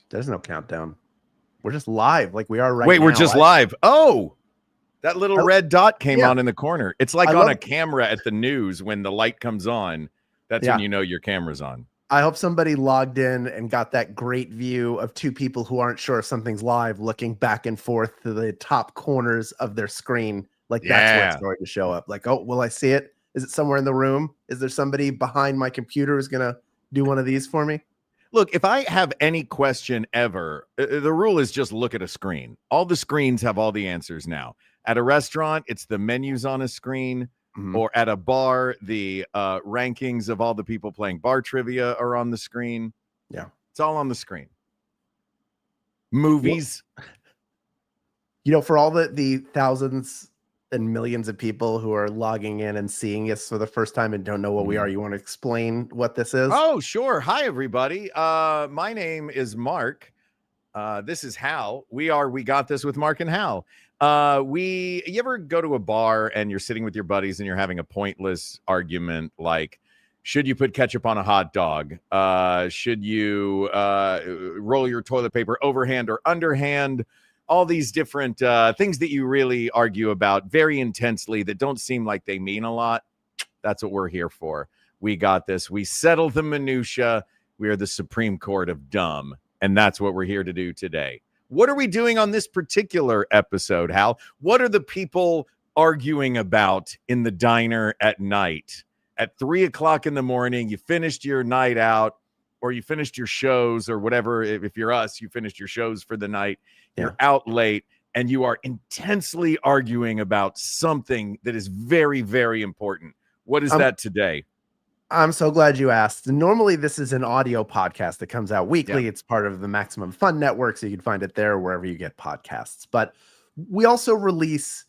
There's no countdown. We're just live like we are right now. Wait, we're just live. Oh, that little red dot came yeah. on in the corner. It's like on a camera at the news when the light comes on. That's when you know your camera's on. I hope somebody logged in and got that great view of two people who aren't sure if something's live looking back and forth to the top corners of their screen. Like that's where it's going to show up. Like, oh, will I see it? Is it somewhere in the room? Is there somebody behind my computer who's going to do one of these for me? Look, if I have any question ever, the rule is just look at a screen. All the screens have all the answers now. At a restaurant, it's the menus on a screen. Or at a bar, the rankings of all the people playing bar trivia are on the screen. Yeah. It's all on the screen. Movies. For all the thousands and millions of people who are logging in and seeing us for the first time and don't know what we are, you want to explain what this is? Oh, sure. Hi, everybody. My name is Mark. This is Hal. We Got This with Mark and Hal. You ever go to a bar and you're sitting with your buddies and you're having a pointless argument like, should you put ketchup on a hot dog? Should you roll your toilet paper overhand or underhand? All these different things that you really argue about very intensely that don't seem like they mean a lot. That's what we're here for. We got this. We settle the minutia. We are the Supreme Court of dumb. And that's what we're here to do today. What are we doing on this particular episode, Hal? What are the people arguing about in the diner at night? At 3 o'clock in the morning, you finished your night out or you finished your shows or whatever. If you're us, you finished your shows for the night. You're out late and you are intensely arguing about something that is very, very important. What is that today? I'm so glad you asked. Normally, this is an audio podcast that comes out weekly. Yeah. It's part of the Maximum Fun Network, so you can find it there wherever you get podcasts. But we also release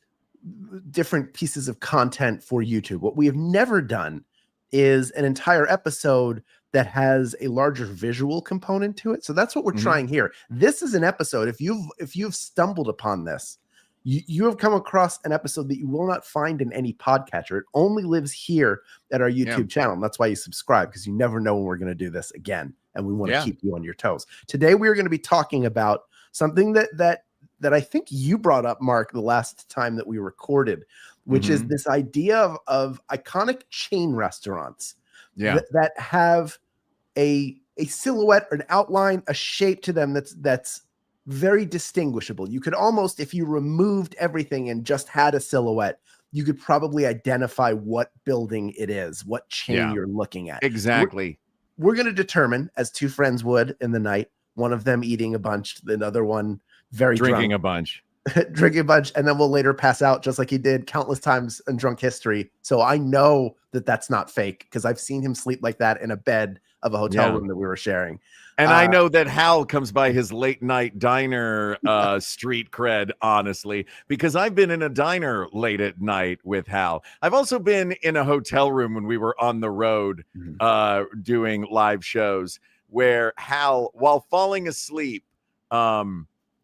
different pieces of content for YouTube. What we have never done is an entire episode that has a larger visual component to it. So that's what we're trying here. This is an episode. If you've stumbled upon this, you have come across an episode that you will not find in any podcatcher. It only lives here at our YouTube channel. And that's why you subscribe, because you never know when we're going to do this again. And we want to keep you on your toes. Today, we are going to be talking about something that I think you brought up, Mark, the last time that we recorded, which is this idea of iconic chain restaurants that have a silhouette, an outline, a shape to them that's very distinguishable. You could almost, if you removed everything and just had a silhouette, you could probably identify what building it is, what chain you're looking at. Exactly. We're going to determine, as two friends would in the night, one of them eating a bunch, the other one drinking a bunch. Drinking a bunch, and then we'll later pass out just like he did countless times in drunk history. So I know that that's not fake because I've seen him sleep like that in a bed of a hotel room that we were sharing. And I know that Hal comes by his late night diner street cred, honestly, because I've been in a diner late at night with Hal. I've also been in a hotel room when we were on the road doing live shows where Hal, while falling asleep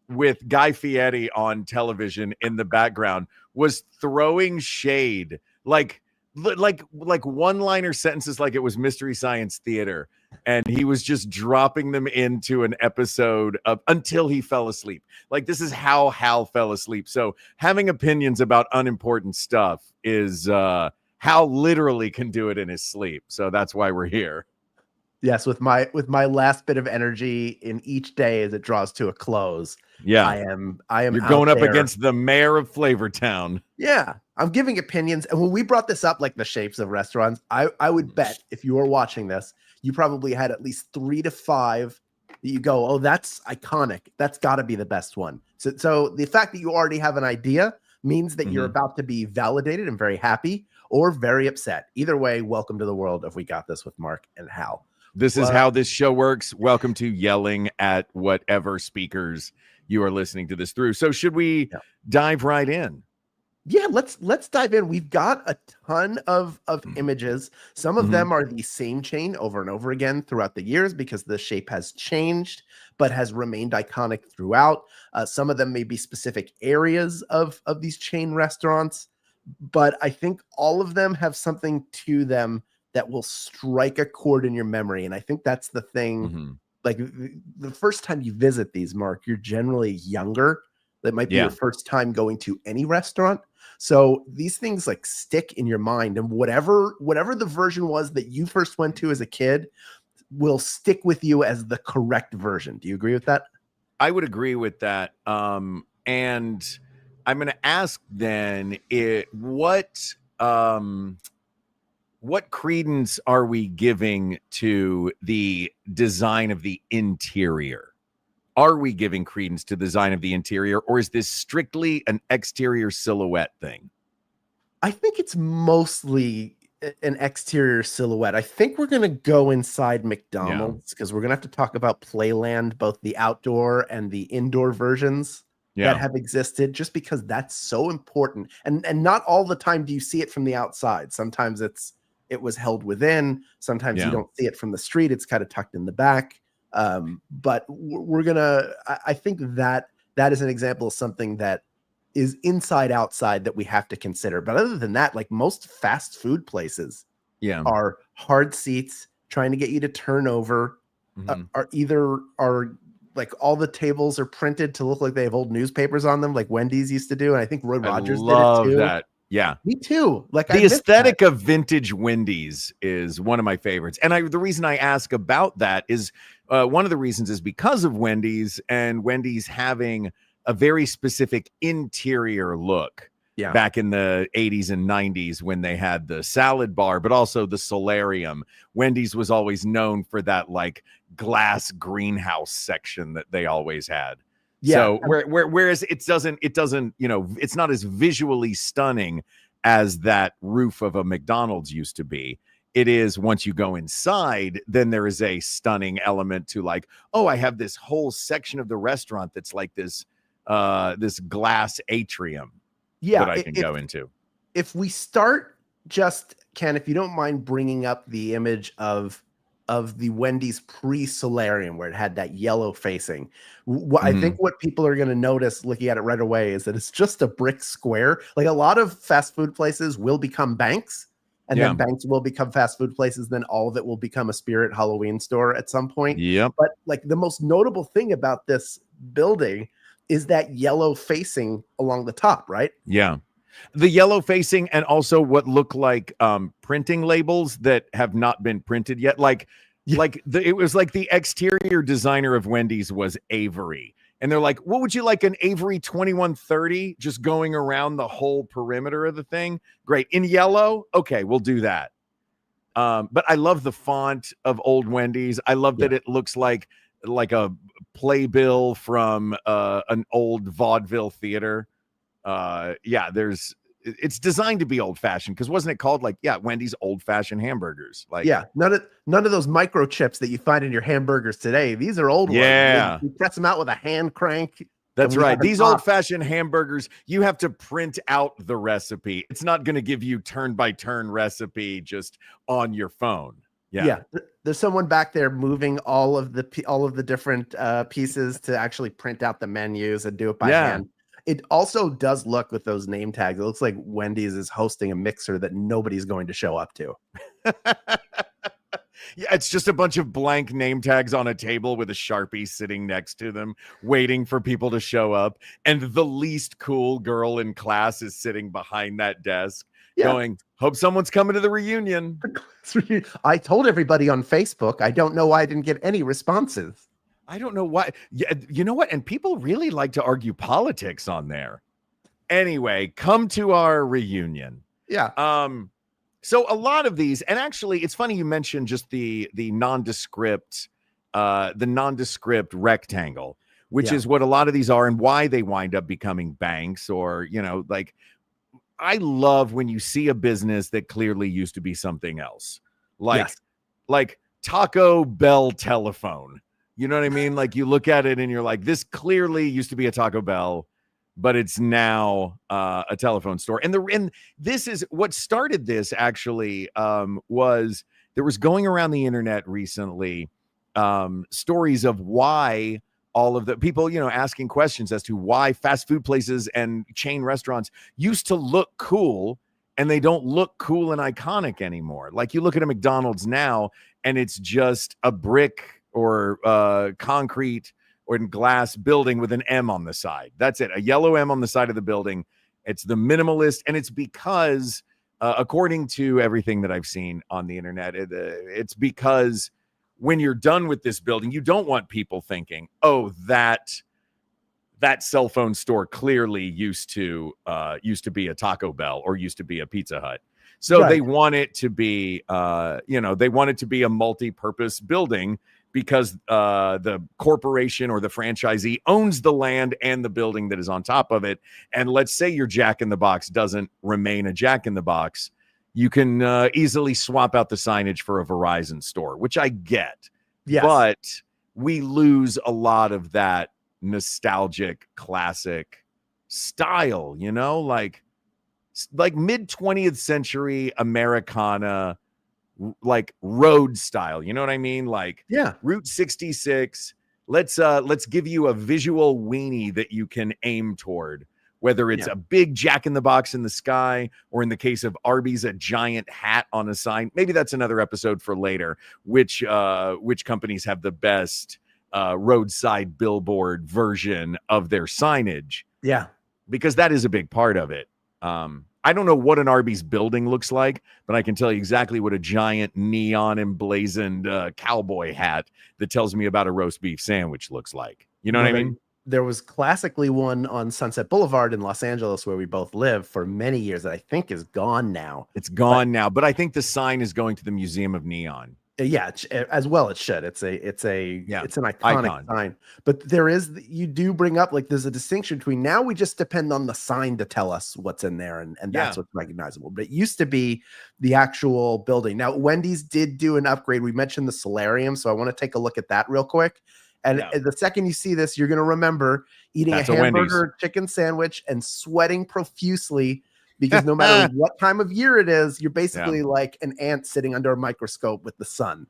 with Guy Fieri on television in the background, was throwing shade like one-liner sentences like it was Mystery Science Theater, and he was just dropping them into an episode of until he fell asleep. Like, this is how Hal fell asleep. So having opinions about unimportant stuff is Hal literally can do it in his sleep. So that's why we're here. Yes, with my last bit of energy in each day as it draws to a close. Yeah, I am. You're going up against the mayor of Flavortown. Yeah, I'm giving opinions. And when we brought this up, like the shapes of restaurants, I would bet if you were watching this, you probably had at least 3 to 5 that you go, oh, that's iconic. That's got to be the best one. So the fact that you already have an idea means that you're about to be validated and very happy or very upset. Either way, welcome to the world of We Got This with Mark and Hal. This is how this show works. Welcome to yelling at whatever speakers you are listening to this through. So should we dive right in? Yeah, let's dive in. We've got a ton of images. Some of them are the same chain over and over again throughout the years because the shape has changed, but has remained iconic throughout. Some of them may be specific areas of these chain restaurants, but I think all of them have something to them that will strike a chord in your memory. And I think that's the thing like the first time you visit these, Mark, you're generally younger. That might be your first time going to any restaurant. So these things like stick in your mind, and whatever the version was that you first went to as a kid will stick with you as the correct version. Do you agree with that? I would agree with that. And I'm going to ask then, what credence are we giving to the design of the interior? Are we giving credence to the design of the interior, or is this strictly an exterior silhouette thing? I think it's mostly an exterior silhouette. I think we're going to go inside McDonald's because we're going to have to talk about Playland, both the outdoor and the indoor versions that have existed, just because that's so important. And not all the time do you see it from the outside. Sometimes it was held within. Sometimes you don't see it from the street. It's kind of tucked in the back. But I think that is an example of something that is inside outside that we have to consider. But other than that, like most fast food places are hard seats trying to get you to turn over, are like all the tables are printed to look like they have old newspapers on them, like Wendy's used to do. And I think Roy Rogers did it too. That. Yeah, me too. Like the aesthetic of vintage Wendy's is one of my favorites. And the reason I ask about that is one of the reasons is because of Wendy's, and Wendy's having a very specific interior look back in the 80s and 90s when they had the salad bar, but also the solarium. Wendy's was always known for that like glass greenhouse section that they always had. So whereas it doesn't, it's not as visually stunning as that roof of a McDonald's used to be. It is, once you go inside, then there is a stunning element to like, oh, I have this whole section of the restaurant that's like this glass atrium that I can go into. If we start, just Ken, if you don't mind bringing up the image of the Wendy's pre-solarium where it had that yellow facing. I think what people are going to notice looking at it right away is that it's just a brick square. Like a lot of fast food places will become banks, and then banks will become fast food places. Then all of it will become a Spirit Halloween store at some point. But like the most notable thing about this building is that yellow facing along the top, right? Yeah. The yellow facing, and also what look like printing labels that have not been printed yet. It was like the exterior designer of Wendy's was Avery. And they're like, what would you like, an Avery 2130 just going around the whole perimeter of the thing? Great. In yellow? Okay, we'll do that. But I love the font of old Wendy's. I love that it looks like a playbill from an old vaudeville theater. It's designed to be old fashioned, because wasn't it called Wendy's old fashioned hamburgers? None of those microchips that you find in your hamburgers today. These are old ones. You press them out with a hand crank. That's right. These old fashioned hamburgers, you have to print out the recipe. It's not going to give you turn by turn recipe just on your phone. There's someone back there moving all of the different pieces to actually print out the menus and do it by hand. It also does look, with those name tags, it looks like Wendy's is hosting a mixer that nobody's going to show up to. It's just a bunch of blank name tags on a table with a Sharpie sitting next to them, waiting for people to show up. And the least cool girl in class is sitting behind that desk going, hope someone's coming to the reunion. I told everybody on Facebook. I don't know why I didn't get any responses. I don't know why. Yeah, you know what? And people really like to argue politics on there. Anyway, come to our reunion. So a lot of these, and actually, it's funny you mentioned just the nondescript rectangle, which is what a lot of these are, and why they wind up becoming banks, or I love when you see a business that clearly used to be something else, like Taco Bell telephone. You know what I mean? Like you look at it and you're like, this clearly used to be a Taco Bell, but it's now a telephone store. And this is what started this actually, was there was going around the internet recently stories of why all of the people, asking questions as to why fast food places and chain restaurants used to look cool, and they don't look cool and iconic anymore. Like you look at a McDonald's now and it's just a brick or concrete or glass building with an M on the side. That's it. A yellow M on the side of the building. It's the minimalist, and it's because, according to everything that I've seen on the internet, it's because when you're done with this building, you don't want people thinking, "Oh, that cell phone store clearly used to be a Taco Bell or used to be a Pizza Hut." So Right. they want it to be, they want it to be a multi-purpose building because the corporation or the franchisee owns the land and the building that is on top of it. And let's say your Jack in the Box doesn't remain a Jack in the Box. You can easily swap out the signage for a Verizon store, which I get. Yes. But we lose a lot of that nostalgic classic style, like mid 20th century Americana, like road style, you know what I mean? Like Route 66. Let's give you a visual weenie that you can aim toward, whether it's a big Jack in the Box in the sky, or in the case of Arby's, a giant hat on a sign. Maybe that's another episode for later, which companies have the best roadside billboard version of their signage. Yeah. Because that is a big part of it. I don't know what an Arby's building looks like, but I can tell you exactly what a giant neon emblazoned cowboy hat that tells me about a roast beef sandwich looks like. You know what I mean? There was classically one on Sunset Boulevard in Los Angeles where we both live for many years that I think is gone now. It's gone now, but I think the sign is going to the Museum of Neon. Yeah, as well it should. It's an iconic sign. But you do bring up, like, there's a distinction between, now we just depend on the sign to tell us what's in there, and that's what's recognizable. But it used to be the actual building. Now, Wendy's did do an upgrade. We mentioned the solarium, so I want to take a look at that real quick. And the second you see this, you're going to remember eating a hamburger chicken sandwich and sweating profusely, because no matter what time of year it is, you're basically like an ant sitting under a microscope with the sun.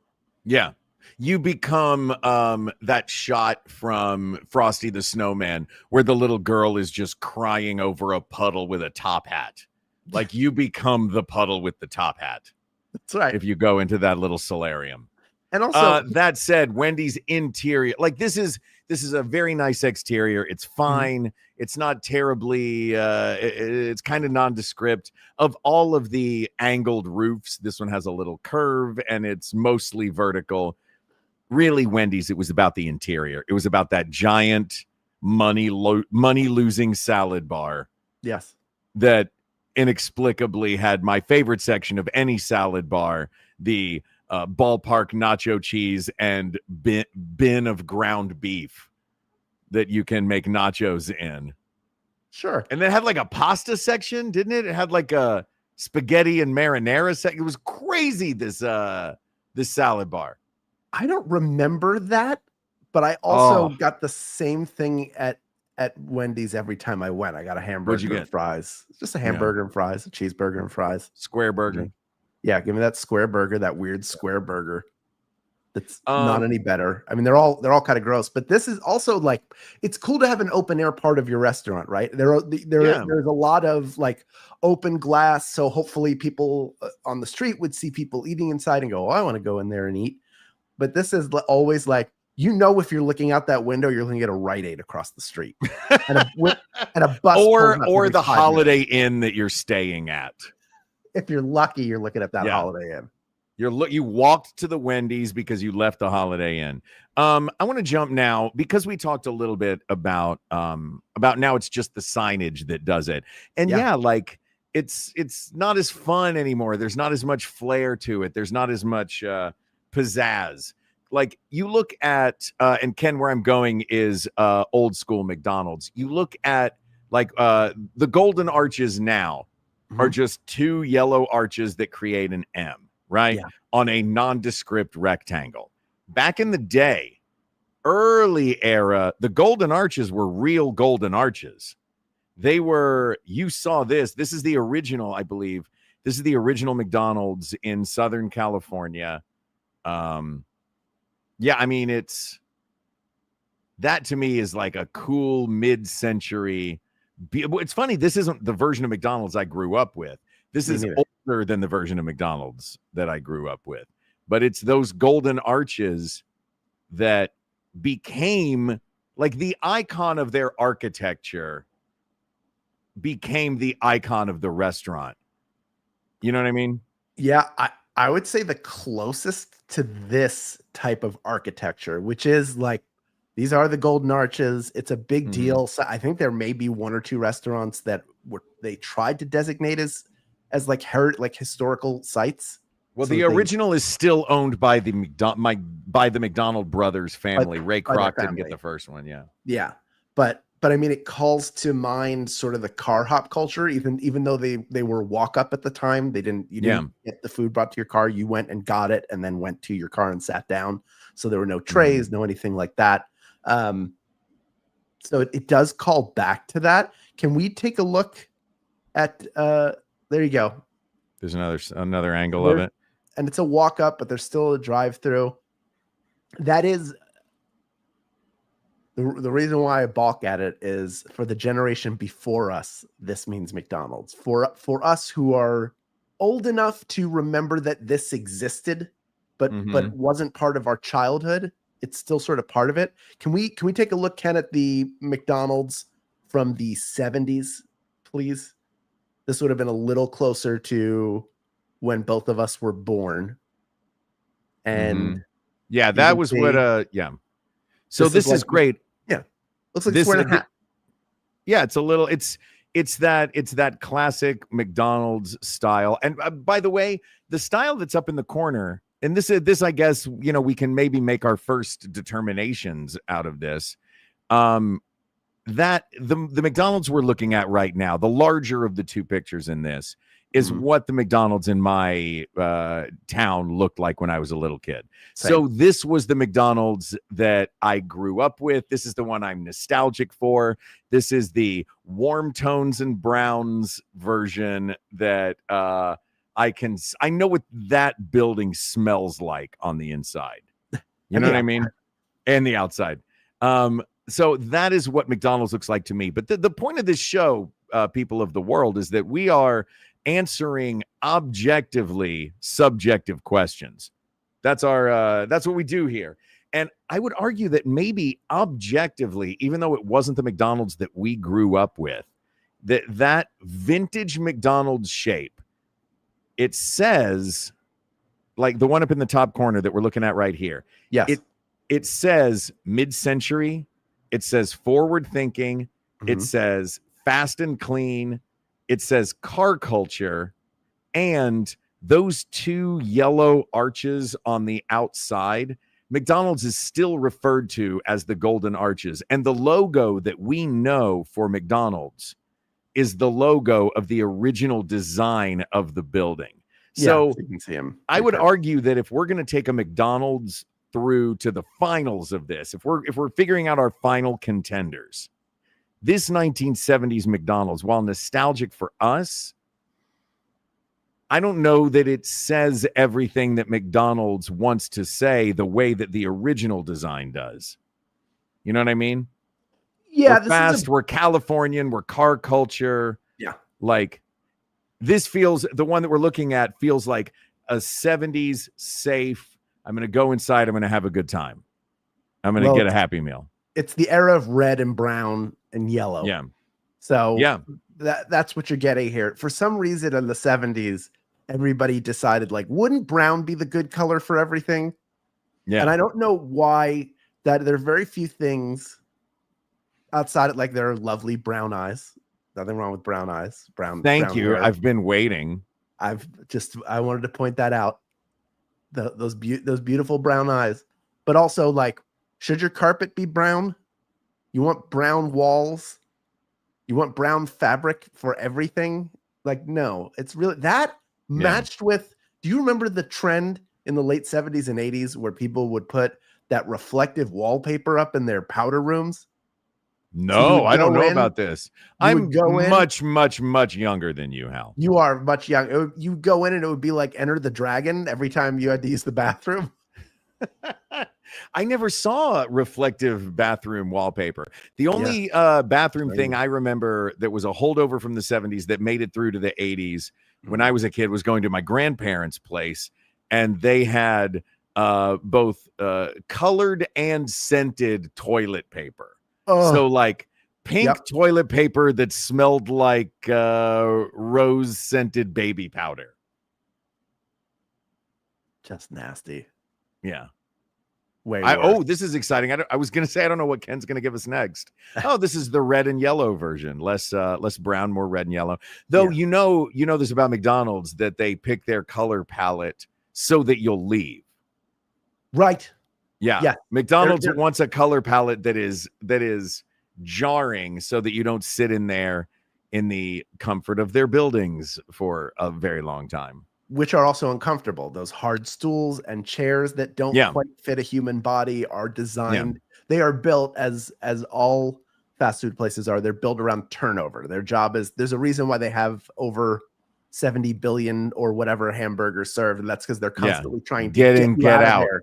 Yeah. You become that shot from Frosty the Snowman where the little girl is just crying over a puddle with a top hat. Like, you become the puddle with the top hat. That's right. If you go into that little solarium. And also, that said, Wendy's interior, like, this is a very nice exterior. It's fine. It's not terribly, it's kind of nondescript. Of all of the angled roofs, this one has a little curve and it's mostly vertical. Really, Wendy's, it was about the interior. It was about that giant money losing salad bar. Yes. That inexplicably had my favorite section of any salad bar, the ballpark nacho cheese and bin of ground beef that you can make nachos in. Sure. And then it had like a pasta section, didn't it? It had like a spaghetti and marinara section. It was crazy, this salad bar. I don't remember that, but I also got the same thing at Wendy's every time I went. I got a hamburger and fries. Just a hamburger and fries, a cheeseburger and fries. Square burger. Yeah, give me that square burger, that weird square burger. That's not any better. I mean, they're all kind of gross, but this is also, like, it's cool to have an open air part of your there's a lot of, like, open glass, so hopefully people on the street would see people eating inside and go, "Oh, I want to go in there and eat." But this is always like, if you're looking out that window, you're looking at a Rite Aid across the street, and a bus, or the Holiday Inn that you're staying at. If you're lucky, you're looking at that Holiday Inn. You walked to the Wendy's because you left the Holiday Inn. I want to jump now, because we talked a little bit about now it's just the signage that does it. And like, it's not as fun anymore. There's not as much flair to it. There's not as much pizzazz. Like, you look at and Ken, where I'm going is old school McDonald's. You look at, like, the golden arches now are just two yellow arches that create an M, right? On a nondescript rectangle. Back in the day, early era, the golden arches were real golden arches. They were, you saw this is the original, I believe. This is the original McDonald's in Southern California. I mean, that to me is like a cool mid-century. It's funny, this isn't the version of McDonald's I grew up with. This is older than the version of McDonald's that I grew up with. But it's those golden arches that became like the icon of their architecture became the icon of the restaurant. You know what I mean? Yeah, I would say the closest to this type of architecture, which is like these are the golden arches. It's a big deal. So I think there may be one or two restaurants that they tried to designate as like historical sites. Well, So the original is still owned by the McDonald brothers family. Ray Kroc didn't get the first one. Yeah. But I mean, it calls to mind sort of the car hop culture, even though they were walk up at the time. You didn't get the food brought to your car. You went and got it and then went to your car and sat down. So there were no trays, no anything like that. So it does call back to that. Can we take a look at there you go. There's another angle of it. And it's a walk up, but there's still a drive through. That is the reason why I balk at it is for the generation before us, this means McDonald's. For us who are old enough to remember that this existed, but wasn't part of our childhood, it's still sort of part of it. Can we take a look, Ken, at the McDonald's from the 70s, please? This would have been a little closer to when both of us were born. And yeah, that was what So this is great. Yeah. Looks like it's wearing a hat. Yeah, it's a little it's that classic McDonald's style. And by the way, the style that's up in the corner, and this I guess, we can maybe make our first determinations out of this. That the McDonald's we're looking at right now, the larger of the two pictures in this, is what the McDonald's in my town looked like when I was a little kid. Same. So this was the McDonald's that I grew up with. This is the one I'm nostalgic for. This is the warm tones and browns version that I know what that building smells like on the inside. You know what I mean? And the outside. So that is what McDonald's looks like to me. But the point of this show, people of the world, is that we are answering objectively subjective questions. That's what we do here. And I would argue that maybe objectively, even though it wasn't the McDonald's that we grew up with, that vintage McDonald's shape, it says, like the one up in the top corner that we're looking at right here. Yes. It says mid-century. It says forward thinking. It says fast and clean. It says car culture, and those two yellow arches on the outside, McDonald's is still referred to as the Golden Arches. And the logo that we know for McDonald's is the logo of the original design of the building. So you can see him. I would argue that if we're going to take a McDonald's through to the finals of this, if we're figuring out our final contenders, this 1970s McDonald's, while nostalgic for us, I don't know that it says everything that McDonald's wants to say the way that the original design does. You know what I mean? Yeah. We're fast, we're Californian, we're car culture. Yeah. Like this feels, the one that we're looking at feels like a 70s safe. I'm going to go inside. I'm going to have a good time. I'm going to get a Happy Meal. It's the era of red and brown and yellow. Yeah. So that's what you're getting here. For some reason in the 70s, everybody decided, like, wouldn't brown be the good color for everything? Yeah. And I don't know why that there are very few things outside of, like, there are lovely brown eyes. Nothing wrong with brown eyes. Thank you. Hair. I've been waiting. I wanted to point that out. Those beautiful brown eyes. But also, like, should your carpet be brown? You want brown walls? You want brown fabric for everything? Like, no, it's really that matched with, do you remember the trend in the late 70s and 80s where people would put that reflective wallpaper up in their powder rooms? No, so I don't know about this. I'm much, much, much younger than you, Hal. You are much younger. You go in and it would be like Enter the Dragon every time you had to use the bathroom. I never saw reflective bathroom wallpaper. The only bathroom thing I remember that was a holdover from the 70s that made it through to the 80s when I was a kid was going to my grandparents' place, and they had both colored and scented toilet paper. Oh, So like pink yep. toilet paper that smelled like rose scented baby powder. Just nasty. Yeah. Way worse. Oh, this is exciting. I was going to say, I don't know what Ken's going to give us next. Oh, this is the red and yellow version. Less brown, more red and yellow. Though, Yeah. you know this about McDonald's, that they pick their color palette so that you'll leave. Right. Yeah. Yeah. McDonald's wants a color palette that is jarring so that you don't sit in there in the comfort of their buildings for a very long time. Which are also uncomfortable. Those hard stools and chairs that don't quite fit a human body are designed. They are built as all fast food places are. They're built around turnover. Their job is, there's a reason why they have over 70 billion or whatever hamburgers served, and that's because they're constantly trying to get in, get out there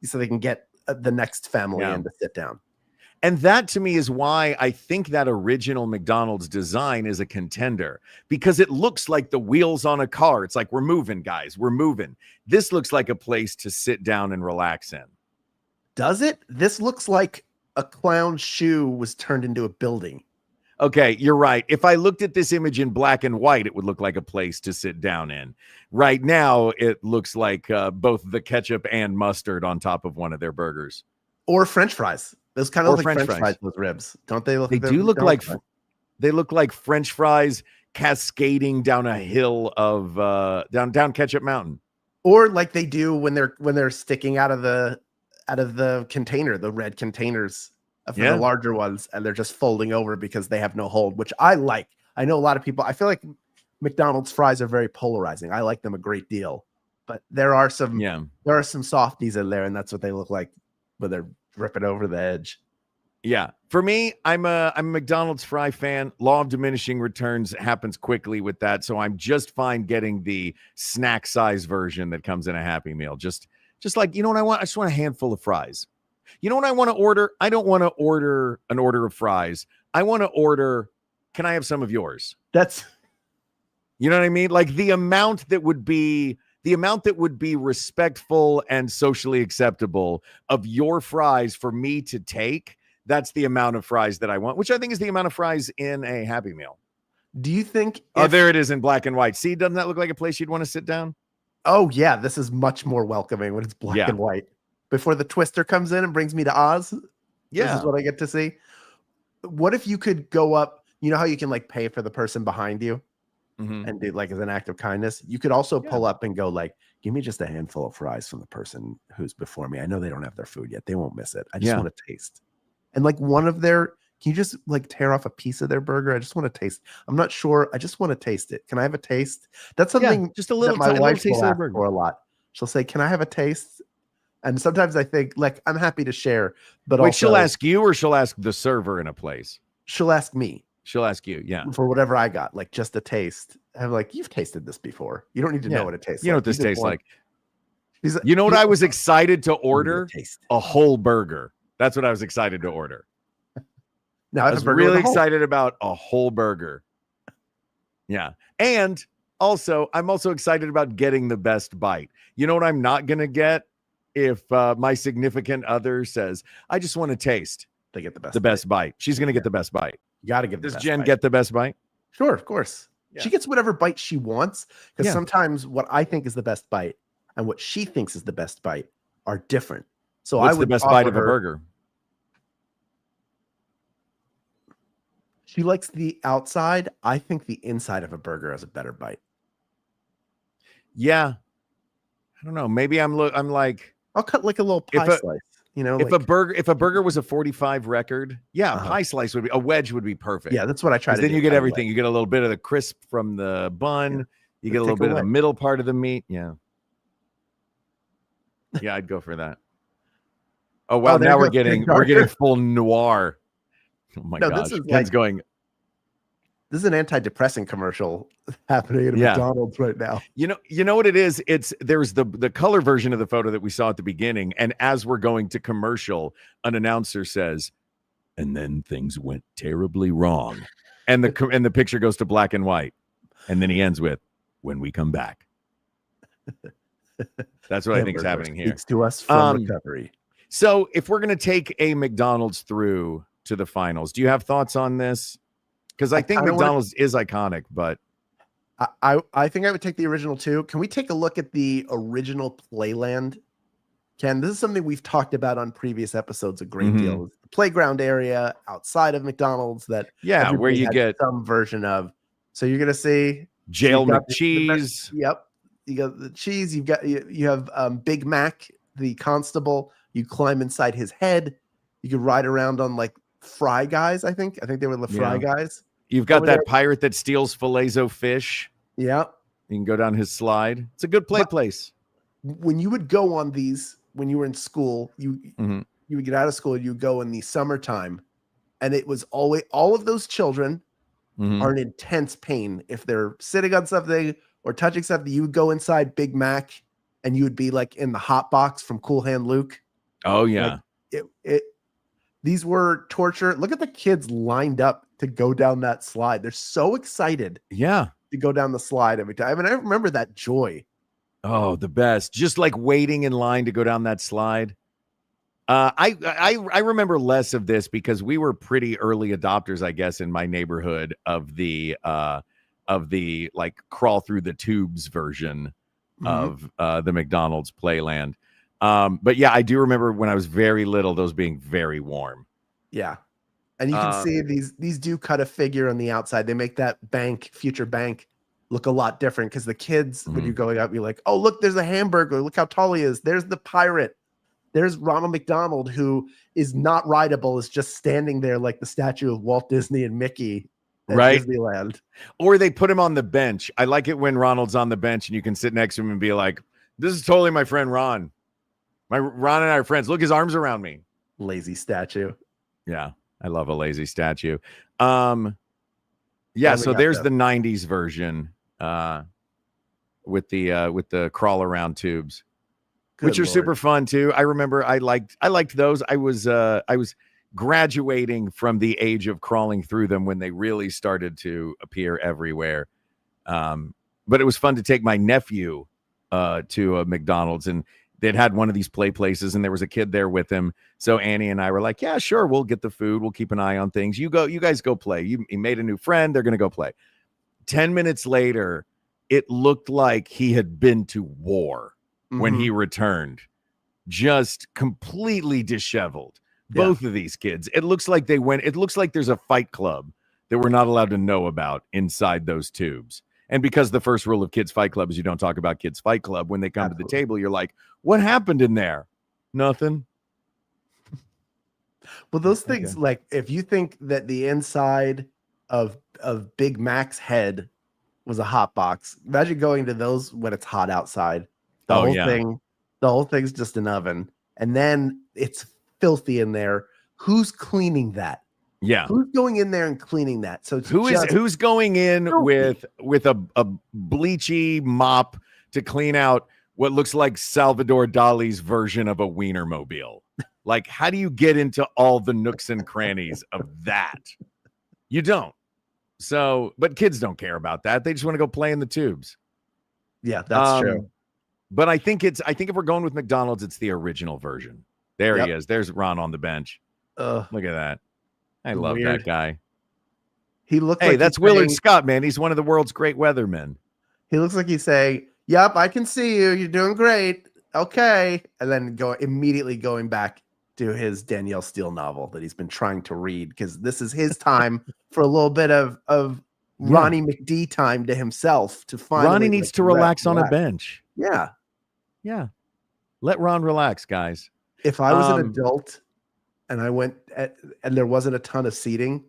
so they can get the next family in to sit down. And that to me is why I think that original McDonald's design is a contender, because it looks like the wheels on a car. It's like, we're moving, guys. We're moving. This looks like a place to sit down and relax in. Does it? This looks like a clown's shoe was turned into a building. Okay, you're right. If I looked at this image in black and white, it would look like a place to sit down in. Right now, it looks like both the ketchup and mustard on top of one of their burgers. Or French fries. Those kind of look like French fries with ribs, don't they? They do look like they look like French fries cascading down a hill of down Ketchup Mountain, or like they do when they're sticking out of the container, the red containers for the larger ones, and they're just folding over because they have no hold, which I like. I know a lot of people. I feel like McDonald's fries are very polarizing. I like them a great deal, but there are some softies in there, and that's what they look like when they're ripping over the edge. Yeah. For me, I'm a McDonald's fry fan. Law of diminishing returns happens quickly with that. So I'm just fine getting the snack size version that comes in a Happy Meal. Just like, you know what I want? I just want a handful of fries. You know what I want to order? I don't want to order an order of fries. I want to order, can I have some of yours? You know what I mean? Like the amount that would be respectful and socially acceptable of your fries for me to take, that's the amount of fries that I want, which I think is the amount of fries in a Happy Meal. Do you think... Oh, there it is in black and white. See, doesn't that look like a place you'd want to sit down? Oh, yeah. This is much more welcoming when it's black and white. Before the twister comes in and brings me to Oz, this is what I get to see. What if you could go up... You know how you can like pay for the person behind you? And do like as an act of kindness, you could also pull up and go like, give me just a handful of fries from the person who's before me. I know they don't have their food yet. They won't miss it. I just want to taste. And like can you just like tear off a piece of their burger? I just want to taste. I'm not sure. I just want to taste it. Can I have a taste? That's something just a little, that my wife taste will ask for a lot. She'll say, can I have a taste? And sometimes I think like, I'm happy to share, but wait, she'll ask you or she'll ask the server in a place? She'll ask me. She'll ask you, for whatever I got, like just a taste. I'm like, you've tasted this before. You don't need to know what it tastes like. You know what this tastes like. You know what I was excited to order? A whole burger. That's what I was excited to order. Now I was really excited about a whole burger. Yeah. And also, I'm also excited about getting the best bite. You know what I'm not going to get if my significant other says, I just want to taste. They get the best bite. She's going to get the best bite. You got to give. Does Jen get the best bite? Sure, of course. Yeah. She gets whatever bite she wants, because sometimes what I think is the best bite and what she thinks is the best bite are different. So what's the best bite of a burger? She likes the outside. I think the inside of a burger has a better bite. Yeah. I don't know. Maybe I'm like, I'll cut like a little pie slice. You know, if a burger was a 45 record, a pie slice would be, a wedge would be perfect. Yeah, that's what I try to do. Then you get everything. You get a little bit of the crisp from the bun. You get a little bit of the middle part of the meat. Yeah. Yeah, I'd go for that. Oh wow, now we're getting full noir. Oh my gosh. Ken's going. This is an antidepressant commercial happening at McDonald's right now. You know what it is? There's the color version of the photo that we saw at the beginning, and as we're going to commercial, an announcer says, and then things went terribly wrong, and the picture goes to black and white, and then he ends with, when we come back. That's what I think is Hamburger happening here. speaks to us from recovery. So if we're going to take a McDonald's through to the finals, do you have thoughts on this? Because I think McDonald's is iconic, but I think I would take the original too. Can we take a look at the original Playland? Ken, this is something we've talked about on previous episodes a great deal. The playground area outside of McDonald's that where you get some version of. So you're gonna see Jail McCheese. Yep, you got the cheese. You have Big Mac, the constable. You climb inside his head. You could ride around on like Fry Guys. I think they were the Fry Guys. You've got that pirate that steals fillets fish. Yeah, you can go down his slide. It's a good place. When you would go on these, when you were in school, you would get out of school, you would go in the summertime, and it was always all of those children are in intense pain if they're sitting on something or touching something. You would go inside Big Mac, and you would be like in the hot box from Cool Hand Luke. Oh yeah, like these were torture. Look at the kids lined up to go down that slide. They're so excited. Yeah, to go down the slide every time. I mean, I remember that joy. Oh, the best. Just like waiting in line to go down that slide. I remember less of this because we were pretty early adopters, I guess, in my neighborhood of the like crawl through the tubes version of the McDonald's Playland. But yeah, I do remember when I was very little, those being very warm. Yeah. And you can see these do cut a figure on the outside. They make that future bank look a lot different because the kids, when you're going up, you're like, oh, look, there's a hamburger. Look how tall he is. There's the pirate. There's Ronald McDonald, who is not rideable, is just standing there like the statue of Walt Disney and Mickey at Disneyland. Or they put him on the bench. I like it when Ronald's on the bench and you can sit next to him and be like, this is totally my friend Ron. Ron and I are friends. Look, his arms around me. Lazy statue. Yeah, I love a lazy statue. Yeah, so there's the 90s version with the crawl around tubes. Which are super fun too. I remember I liked those. I was graduating from the age of crawling through them when they really started to appear everywhere. But it was fun to take my nephew to a McDonald's, and they'd had one of these play places, and there was a kid there with him. So Annie and I were like, yeah, sure, we'll get the food. We'll keep an eye on things. You guys go play. He made a new friend. They're going to go play. 10 minutes later, it looked like he had been to war. When he returned, just completely disheveled. Both of these kids. It looks like there's a fight club that we're not allowed to know about inside those tubes. And because the first rule of Kids Fight Club is you don't talk about Kids Fight Club, when they come to the table, you're like, what happened in there? Nothing. Well, those things, like if you think that the inside of Big Mac's head was a hot box, imagine going to those when it's hot outside. The whole thing's just an oven, and then it's filthy in there. Who's cleaning that? Yeah, who's going in there and cleaning that? So who's going in with a bleachy mop to clean out what looks like Salvador Dali's version of a Wienermobile? Like, how do you get into all the nooks and crannies of that? You don't. So, but kids don't care about that. They just want to go play in the tubes. Yeah, that's true. But I think if we're going with McDonald's, it's the original version. There he is. There's Ron on the bench. Look at that. I love that guy. He looks that's Willard Scott, man. He's one of the world's great weathermen. He looks like he's saying, yep, I can see you. You're doing great. Okay. And then immediately going back to his Danielle Steele novel that he's been trying to read, because this is his time for a little bit of Ronnie McD time to himself to find. Ronnie needs to relax on a bench. Yeah. Yeah. Let Ron relax, guys. If I was an adult and I went and there wasn't a ton of seating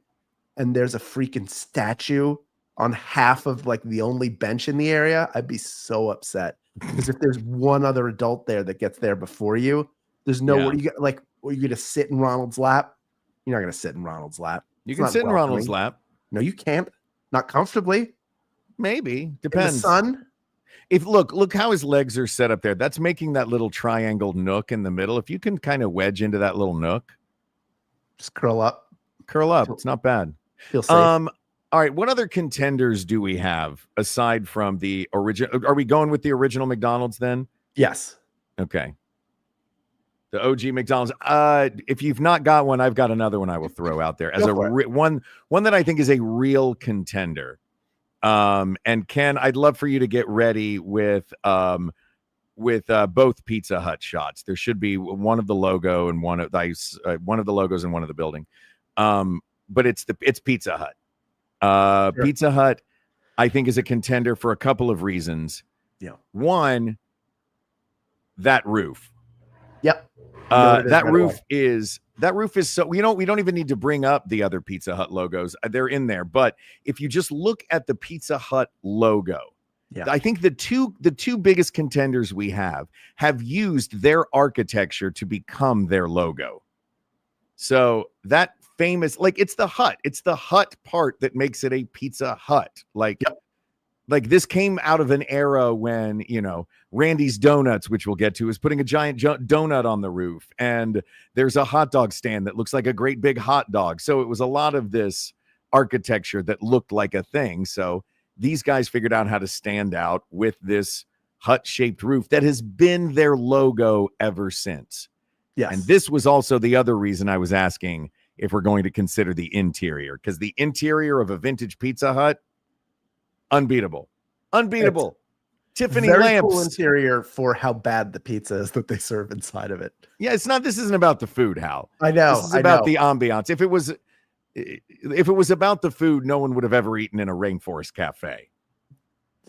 and there's a freaking statue on half of like the only bench in the area, I'd be so upset. Because if there's one other adult there that gets there before you, there's nowhere you get, like, are you going to sit in Ronald's lap? You're not going to sit in Ronald's lap. You can sit in Ronald's lap. No, you can't. Not comfortably. Maybe. Depends. In the sun. Look how his legs are set up there. That's making that little triangle nook in the middle. If you can kind of wedge into that little nook, just curl up. It's not bad. Feel safe. All right. What other contenders do we have aside from the original? Are we going with the original McDonald's then? Yes. Okay. The OG McDonald's. If you've not got one, I've got another one I will throw out there as Go a for it. one that I think is a real contender. And Ken, I'd love for you to get ready with both Pizza Hut shots. There should be one of the logo and one of the logos and one of the building. But it's Pizza Hut. Sure. Pizza Hut, I think, is a contender for a couple of reasons. Yeah. One, that roof. Yep. That roof is so, we don't even need to bring up the other Pizza Hut logos. They're in there. But if you just look at the Pizza Hut logo, I think the two biggest contenders we have used their architecture to become their logo. So that famous, like, it's the hut part that makes it a Pizza Hut. Like this came out of an era when, Randy's Donuts, which we'll get to, is putting a giant donut on the roof. And there's a hot dog stand that looks like a great big hot dog. So it was a lot of this architecture that looked like a thing. So these guys figured out how to stand out with this hut-shaped roof that has been their logo ever since. Yes. And this was also the other reason I was asking if we're going to consider the interior, because the interior of a vintage Pizza Hut, unbeatable. Tiffany very lamps. Cool interior for how bad the pizza is that they serve inside of it. Yeah, this isn't about the food, Hal. I know. This is about the ambiance. If it was about the food, no one would have ever eaten in a rainforest cafe.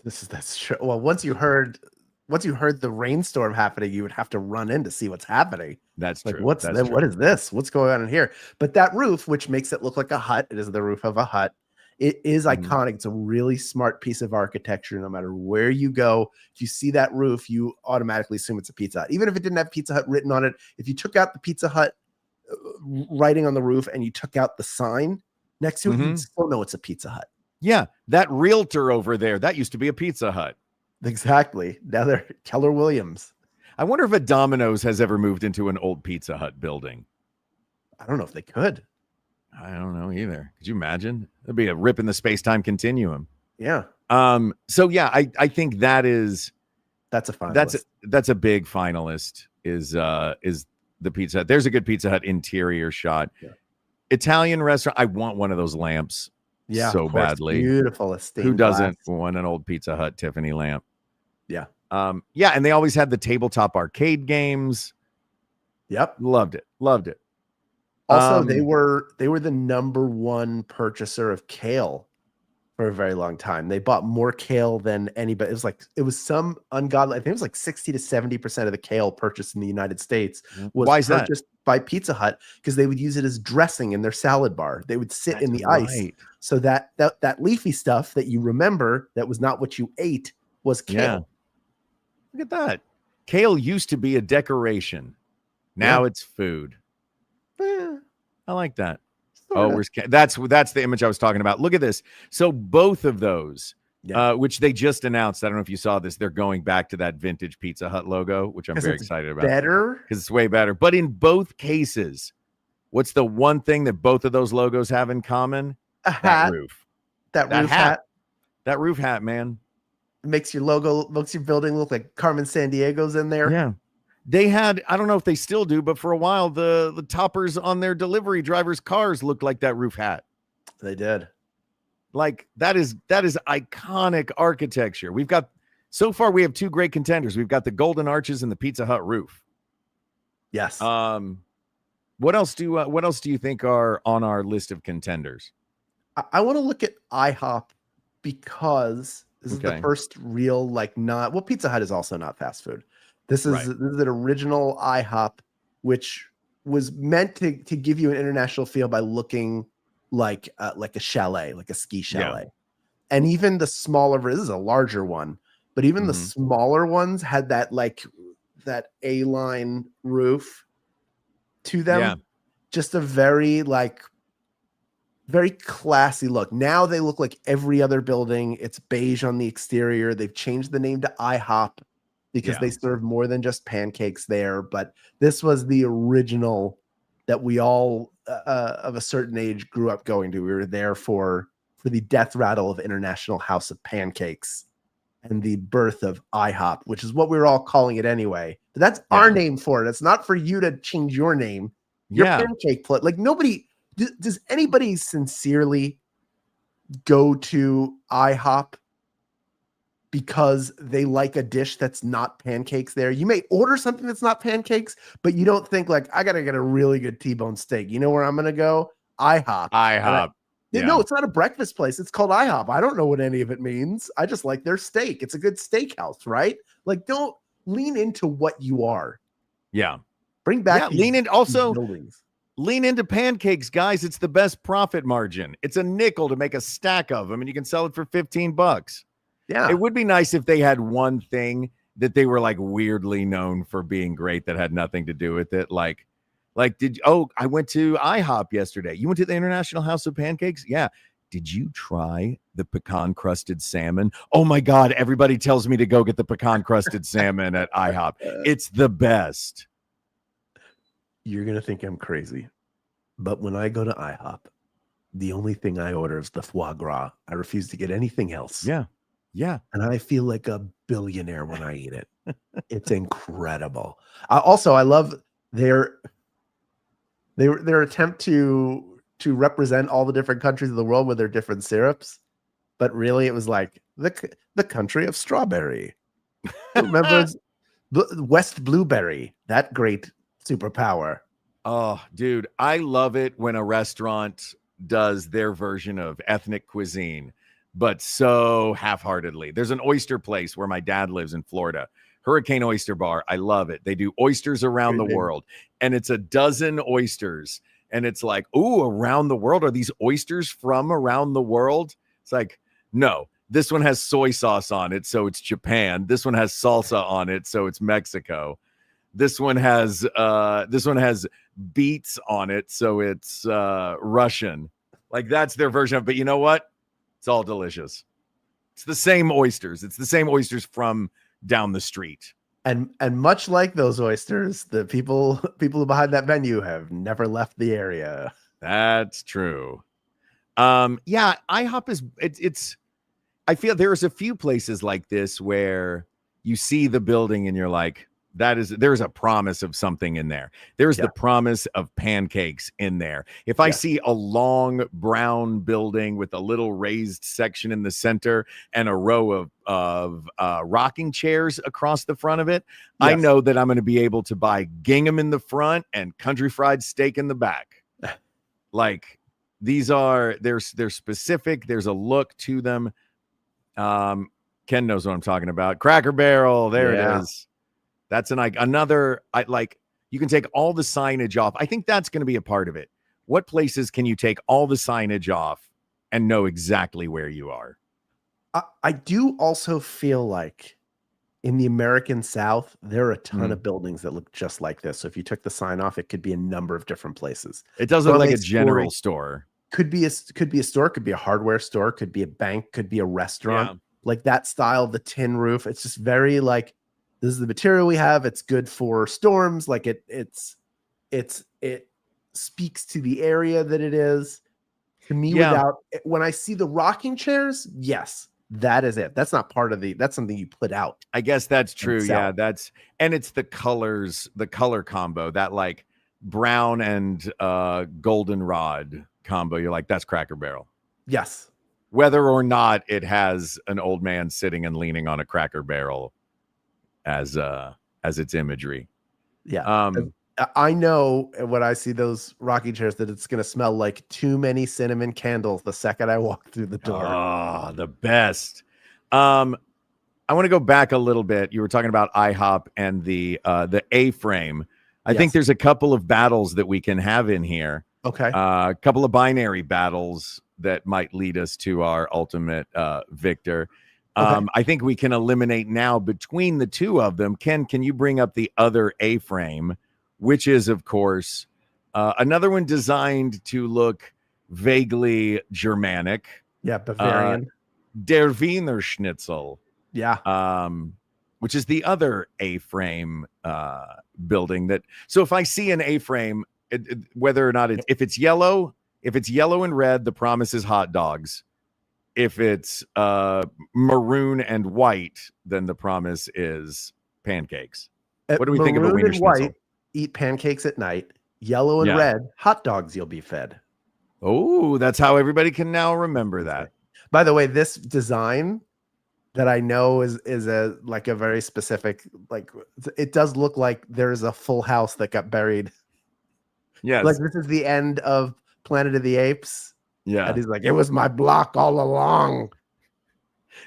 That's true. Well, once you heard the rainstorm happening, you would have to run in to see what's happening. That's true. What is this? What's going on in here? But that roof, which makes it look like a hut, it is the roof of a hut. It is iconic. It's a really smart piece of architecture. No matter where you go, if you see that roof, you automatically assume it's a Pizza Hut. Even if it didn't have Pizza Hut written on it, if you took out the Pizza Hut writing on the roof and you took out the sign next to it, you'd still know it's a Pizza Hut. Yeah, that realtor over there, that used to be a Pizza Hut. Exactly. Now they're Keller Williams. I wonder if a Domino's has ever moved into an old Pizza Hut building. I don't know if they could. I don't know either. Could you imagine? That'd be a rip in the space-time continuum. Yeah. So yeah, I think that's a finalist. That's a big finalist is the Pizza Hut. There's a good Pizza Hut interior shot. Yeah. Italian restaurant. I want one of those lamps so badly. Beautiful. Who doesn't want an old Pizza Hut Tiffany lamp? Yeah. Yeah, and they always had the tabletop arcade games. Yep. Loved it. Also, they were the number one purchaser of kale for a very long time. They bought more kale than anybody. It was some ungodly. I think it was like 60 to 70% of the kale purchased in the United States was purchased by Pizza Hut because they would use it as dressing in their salad bar. They would sit in the ice. So that leafy stuff that you remember that was not what you ate was kale. Yeah. Look at that. Kale used to be a decoration. Now it's food. I like that. That's the image I was talking about. Look at this. So both of those, which they just announced, I don't know if you saw this, they're going back to that vintage Pizza Hut logo, which I'm very excited about. Better? Because it's way better. But in both cases, what's the one thing that both of those logos have in common? A hat. That roof. That roof hat. That roof hat, man. Makes your building look like Carmen Sandiego's in there. Yeah. They had, I don't know if they still do, but for a while, the toppers on their delivery drivers' cars looked like that roof hat. They did. Like that is iconic architecture. So far we have two great contenders. We've got the Golden Arches and the Pizza Hut roof. Yes. What else do you think are on our list of contenders? I want to look at IHOP because this is the first real Pizza Hut is also not fast food. This is an original IHOP, which was meant to give you an international feel by looking like a chalet, like a ski chalet. Yeah. And even the smaller, this is a larger one, but even the smaller ones had that A-line roof to them. Yeah. Just a very classy look. Now they look like every other building. It's beige on the exterior. They've changed the name to IHOP. Because they serve more than just pancakes there. But this was the original that we all of a certain age grew up going to. We were there for the death rattle of International House of Pancakes. and the birth of IHOP, which is what we were all calling it anyway. But that's our name for it. It's not for you to change your name. Your pancake plate. Like nobody, does anybody sincerely go to IHOP because they like a dish that's not pancakes there? You may order something that's not pancakes, but you don't think like, I got to get a really good T-bone steak. You know where I'm going to go? IHOP. IHOP. No, it's not a breakfast place. It's called IHOP. I don't know what any of it means. I just like their steak. It's a good steakhouse, right? Like, don't lean into what you are. Yeah. Bring back lean in. Also, lean into pancakes, guys. It's the best profit margin. It's a nickel to make a stack of them, and you can sell it for $15. Yeah. It would be nice if they had one thing that they were like weirdly known for being great that had nothing to do with it. Like I went to IHOP yesterday. You went to the International House of Pancakes? Yeah. Did you try the pecan crusted salmon? Oh my God. Everybody tells me to go get the pecan crusted salmon at IHOP. It's the best. You're going to think I'm crazy, but when I go to IHOP, the only thing I order is the foie gras. I refuse to get anything else. Yeah. Yeah. And I feel like a billionaire when I eat it. It's incredible. I love their attempt to represent all the different countries of the world with their different syrups, but really it was like the country of strawberry. Remember West Blueberry, that great superpower. Oh, dude, I love it when a restaurant does their version of ethnic cuisine, but so half-heartedly. There's an oyster place where my dad lives in Florida. Hurricane Oyster Bar. I love it. They do oysters around the world, and it's a dozen oysters. And it's like, ooh, around the world? Are these oysters from around the world? It's like, no, this one has soy sauce on it, so it's Japan. This one has salsa on it, so it's Mexico. This one has beets on it, so it's Russian. Like that's their version of. But you know what? It's all delicious. It's the same oysters. It's the same oysters from down the street. And much like those oysters, the people behind that menu have never left the area. That's true. Yeah, IHOP is it's I feel there's a few places like this where you see the building and you're like, there's a promise of something in there. There's the promise of pancakes in there. If I see a long brown building with a little raised section in the center and a row of rocking chairs across the front of it, I know that I'm going to be able to buy gingham in the front and country fried steak in the back. Like they're specific. There's a look to them. Ken knows what I'm talking about. Cracker Barrel. There it is. That's another, you can take all the signage off. I think that's going to be a part of it. What places can you take all the signage off and know exactly where you are? I do also feel like in the American South, there are a ton of buildings that look just like this. So if you took the sign off, it could be a number of different places. It does look like a general store. Could be a store, could be a hardware store, could be a bank, could be a restaurant. Like that style, the tin roof. It's just very like, this is the material we have. It's good for storms. Like it speaks to the area that it is. To me, when I see the rocking chairs, yes, that is it. That's not part of that's something you put out. I guess that's true. Yeah, and it's the colors, the color combo, that like brown and goldenrod combo. You're like, that's Cracker Barrel. Yes. Whether or not it has an old man sitting and leaning on a Cracker Barrel as its imagery. Yeah. I know when I see those rocking chairs that it's going to smell like too many cinnamon candles the second I walk through the door. Oh, the best. I want to go back a little bit. You were talking about IHOP and the A-frame. I think there's a couple of battles that we can have in here. Okay. A couple of binary battles that might lead us to our ultimate victor. I think we can eliminate now between the two of them. Ken, can you bring up the other A-frame, which is, of course, another one designed to look vaguely Germanic. Yeah, Bavarian. Der Wiener Schnitzel. Yeah. Which is the other A-frame building. So if I see an A-frame, whether or not if it's yellow and red, the promise is hot dogs. if it's maroon and white, then the promise is pancakes. What do we think of a Maroon Wiener and Schnitzel? white, eat pancakes at night. Yellow and Yeah. red, hot dogs you'll be fed. Oh, that's how everybody can now remember that. By the way, this design that I know is a like a very specific, like it does look like there's a full house that got buried. Yes. Like this is the end of Planet of the Apes. Yeah. And he's like, it was my block all along.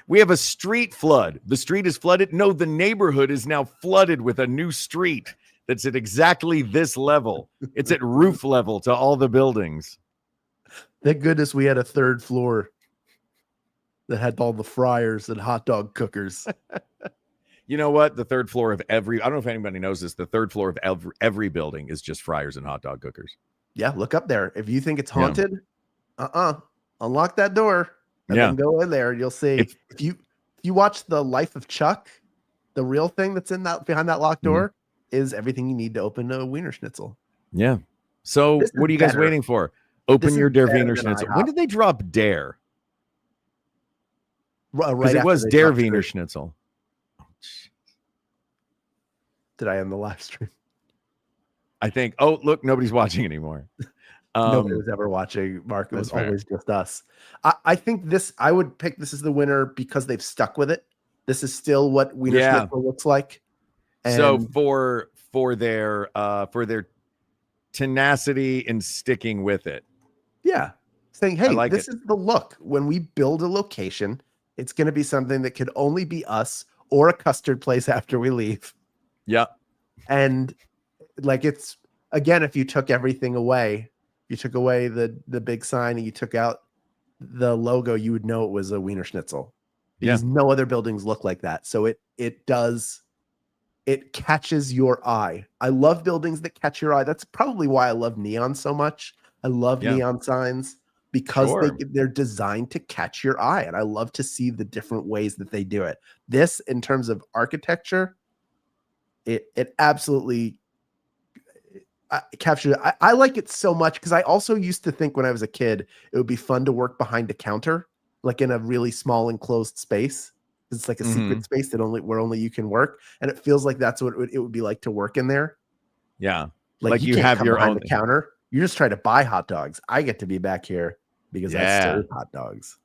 We have a street flood. The street is flooded. No, the neighborhood is now flooded with a new street that's at exactly this level. It's at roof level to all the buildings. Thank goodness we had a third floor that had all the fryers and hot dog cookers. You know what? The third floor of I don't know if anybody knows this, the third floor of every building is just fryers and hot dog cookers. Yeah, look up there. If you think it's haunted, unlock that door and then go in there and you'll see. If you watch The Life of Chuck, the real thing that's in that behind that locked door is everything you need to open a Wiener Schnitzel. Yeah. So what are you guys waiting for? Open your Der Wiener Schnitzel. When did they drop Der? Because it was Der Wiener Schnitzel. Did I end the live stream? I think. Oh, look, nobody's watching anymore. Nobody was ever watching, Mark. It was always just us. I think this, I would pick this as the winner because they've stuck with it. This is still what Wiener Schnitzel looks like. And so for their tenacity in sticking with it. Yeah. Saying, hey, this is the look. When we build a location, it's going to be something that could only be us or a custard place after we leave. Yeah. And like, it's, again, if you took everything away, you took away the big sign and you took out the logo, you would know it was a Wiener Schnitzel. Because no other buildings look like that. So it catches your eye. I love buildings that catch your eye. That's probably why I love neon so much. I love neon signs because they're designed to catch your eye. And I love to see the different ways that they do it. This, in terms of architecture, it absolutely captured it. I like it so much because I also used to think when I was a kid, it would be fun to work behind a counter, like in a really small enclosed space. It's like a secret space that where only you can work. And it feels like that's what it would be like to work in there. Yeah. Like you have your own the counter. You're just trying to buy hot dogs. I get to be back here because I serve hot dogs.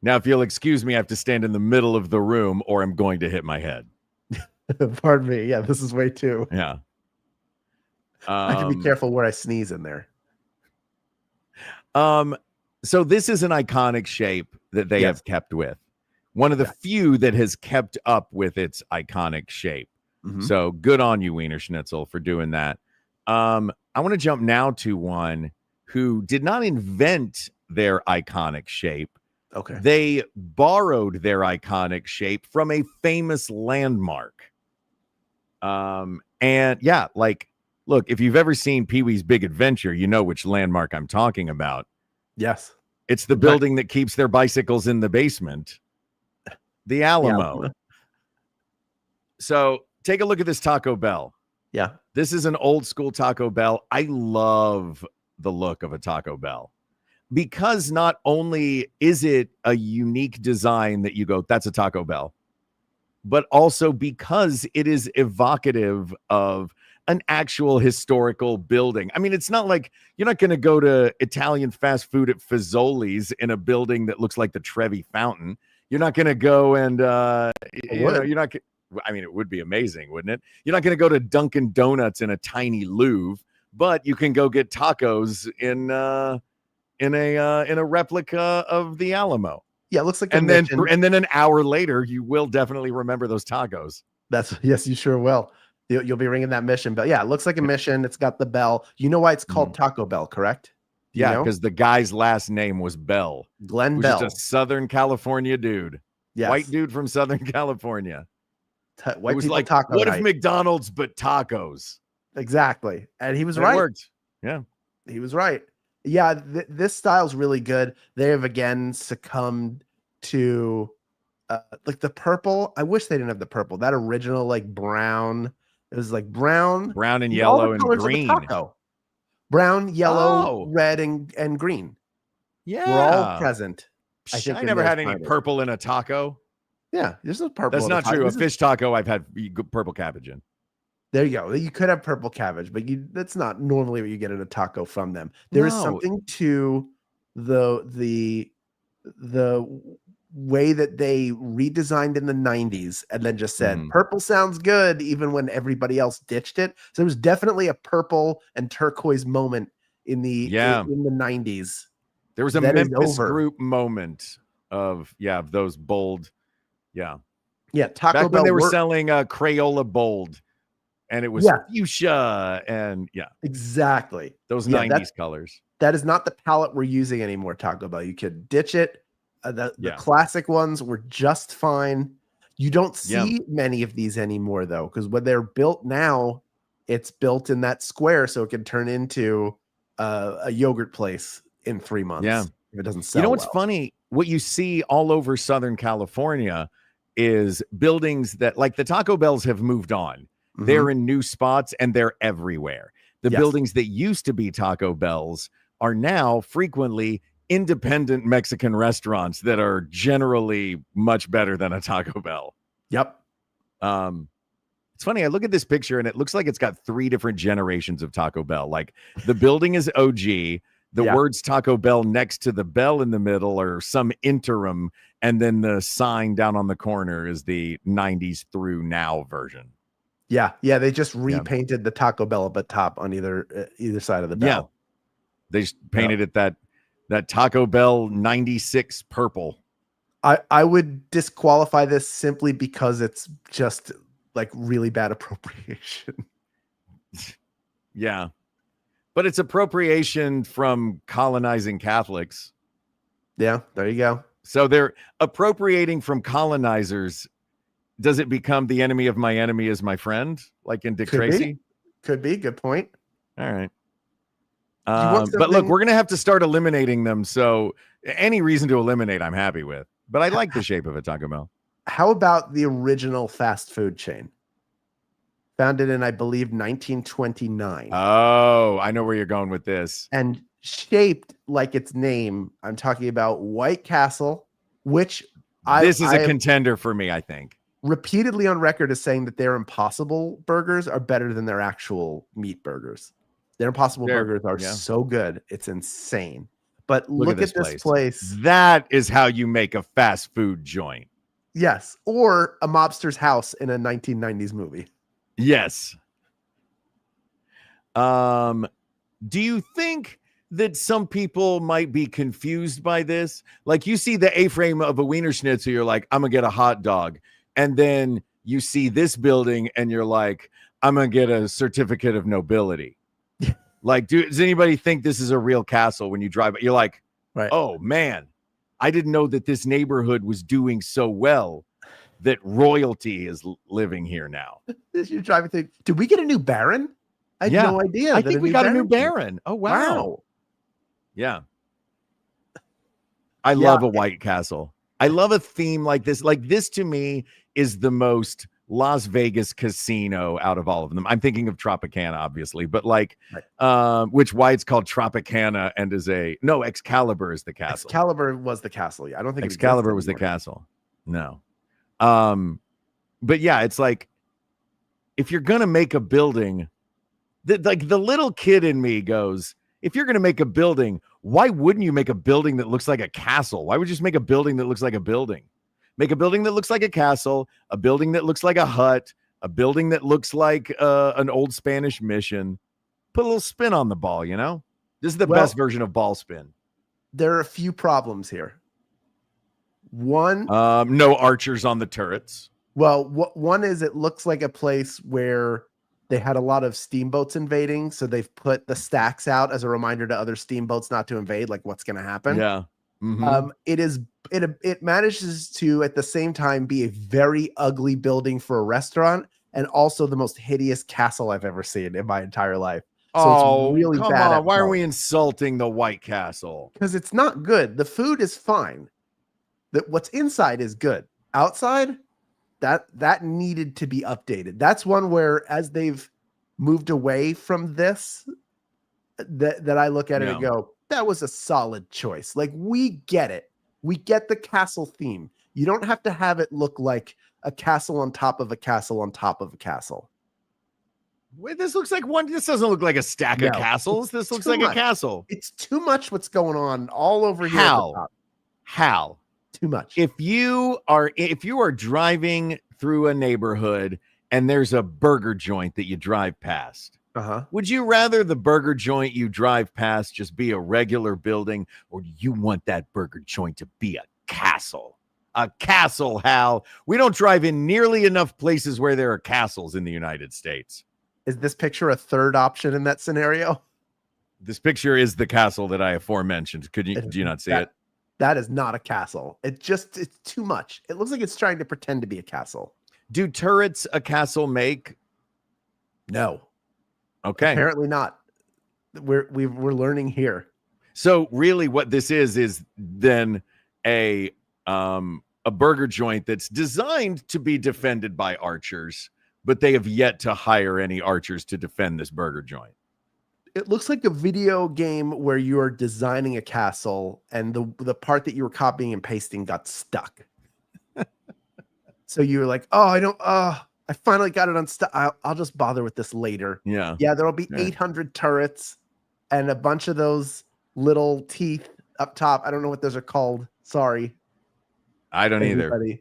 Now, if you'll excuse me, I have to stand in the middle of the room or I'm going to hit my head. Pardon me. Yeah, this is way too. Yeah. I have to be careful where I sneeze in there. So this is an iconic shape that they have kept with. One of the few that has kept up with its iconic shape. So good on you, Wiener Schnitzel, for doing that. I want to jump now to one who did not invent their iconic shape. Okay. They borrowed their iconic shape from a famous landmark. And yeah, like, look, if you've ever seen Pee-wee's Big Adventure, you know which landmark I'm talking about. Yes. It's the building that keeps their bicycles in the basement. The Alamo. So take a look at this Taco Bell. Yeah. This is an old school Taco Bell. I love the look of a Taco Bell because not only is it a unique design that you go, that's a Taco Bell, but also because it is evocative of an actual historical building. I mean, it's not like you're not going to go to Italian fast food at Fazoli's in a building that looks like the Trevi Fountain. You're not going to go and, you're not, I mean, it would be amazing, wouldn't it? You're not going to go to Dunkin' Donuts in a tiny Louvre, but you can go get tacos in a replica of the Alamo. Yeah, it looks like and then an hour later, you will definitely remember those tacos. Yes, you sure will. You'll be ringing that mission bell. Yeah, it looks like a mission. It's got the bell. You know why it's called Taco Bell, correct? Yeah, because the guy's last name was Bell. Glenn Bell. Just a Southern California dude. Yes. White dude from Southern California. White was people like, taco what night. if McDonald's but tacos? Exactly. And he was right. It worked. Yeah. He was right. Yeah, this style's really good. They have again succumbed to like the purple. I wish they didn't have the purple. That original like brown. It was like brown and yellow and green. Brown, yellow, red, and green. Yeah. We're all present. I think I in never their had any signage. purple in a taco. Yeah, there's no purple. That's in the not taco. true. A This is- fish taco I've had purple cabbage in. There you go. You could have purple cabbage, but that's not normally what you get in a taco from them. There is No. something to the way that they redesigned in the 90s and then just said purple sounds good even when everybody else ditched it. So there was definitely a purple and turquoise moment in the 90s. There was a Memphis group moment of those bold. Yeah. Taco Back when Bell they were selling Crayola Bold, and it was fuchsia, and exactly those 90s colors. That is not the palette we're using anymore, Taco Bell. You could ditch it. The classic ones were just fine. You don't see many of these anymore, though, because when they're built now, it's built in that square, so it can turn into a yogurt place in 3 months. Yeah. If it doesn't sell. You know what's funny? What you see all over Southern California is buildings that, like, the Taco Bells have moved on. They're in new spots and they're everywhere. The buildings that used to be Taco Bells are now frequently independent Mexican restaurants that are generally much better than a Taco Bell. Yep. It's funny. I look at this picture and it looks like it's got 3 different generations of Taco Bell. Like, the building is OG. The words Taco Bell next to the bell in the middle are some interim. And then the sign down on the corner is the 90s through now version. Yeah. They just repainted the Taco Bell up at top on either side of the bell. Yeah. They just painted it that Taco Bell 96 purple. I would disqualify this simply because it's just like really bad appropriation. Yeah. But it's appropriation from colonizing Catholics. Yeah, there you go. So they're appropriating from colonizers. Does it become the enemy of my enemy is my friend? Like in Dick Tracy? Could be. Good point. All right. But look, we're going to have to start eliminating them. So any reason to eliminate, I'm happy with. But I like the shape of a Taco Bell. How about the original fast food chain? Founded in, I believe, 1929. Oh, I know where you're going with this. And shaped like its name. I'm talking about White Castle, which this is a contender for me, I think. Repeatedly on record is saying that their Impossible burgers are better than their actual meat burgers. Their Impossible burgers are so good. It's insane. But look at this place. That is how you make a fast food joint. Yes. Or a mobster's house in a 1990s movie. Yes. Do you think that some people might be confused by this? Like, you see the A-frame of a Wiener Schnitzel, you're like, I'm gonna get a hot dog. And then you see this building and you're like, I'm gonna get a certificate of nobility. Like, does anybody think this is a real castle when you drive it? You're like, oh man, I didn't know that this neighborhood was doing so well that royalty is living here now. You're driving through. Did we get a new baron? I had no idea. I think we got a new baron. Oh, wow. Yeah. I love a White Castle. I love a theme like this. Like, this to me is the most Las Vegas casino out of all of them. I'm thinking of Tropicana, obviously, but like, why it's called Tropicana and is Excalibur is the castle. Excalibur was the castle. Yeah, I don't think Excalibur was the castle. No. But yeah, it's like, if you're gonna make a building, like the little kid in me goes, if you're gonna make a building, why wouldn't you make a building that looks like a castle? Why would you just make a building that looks like a building? Make a building that looks like a castle, a building that looks like a hut, a building that looks like an old Spanish mission. Put a little spin on the ball, you know? This is the best version of ball spin. There are a few problems here. One, no archers on the turrets. Well, one is it looks like a place where they had a lot of steamboats invading, so they've put the stacks out as a reminder to other steamboats not to invade, like what's going to happen. Yeah. It manages to at the same time be a very ugly building for a restaurant and also the most hideous castle I've ever seen in my entire life. So it's really come bad. On. Why are we insulting the White Castle? Because it's not good. The food is fine. What's inside is good. Outside, that needed to be updated. That's one where, as they've moved away from this, that I look at it and go, that was a solid choice. Like, we get it. We get the castle theme. You don't have to have it look like a castle on top of a castle on top of a castle. Wait, this looks like one. This doesn't look like a stack of castles. This looks like a castle. It's too much what's going on all over here at the top. How? Too much. If you are driving through a neighborhood and there's a burger joint that you drive past, would you rather the burger joint you drive past just be a regular building, or do you want that burger joint to be a castle? A castle, Hal. We don't drive in nearly enough places where there are castles in the United States. Is this picture a third option in that scenario? This picture is the castle that I aforementioned. Do you not see it? That is not a castle. It's too much. It looks like it's trying to pretend to be a castle. Do turrets a castle make? No. Okay. Apparently not. We're learning here. So really what this is then a burger joint that's designed to be defended by archers, but they have yet to hire any archers to defend this burger joint. It looks like a video game where you are designing a castle and the part that you were copying and pasting got stuck. So you were like, I finally got it unstuck. I'll just bother with this later. Yeah. Yeah, there'll be 800 turrets and a bunch of those little teeth up top. I don't know what those are called. Sorry. I don't either.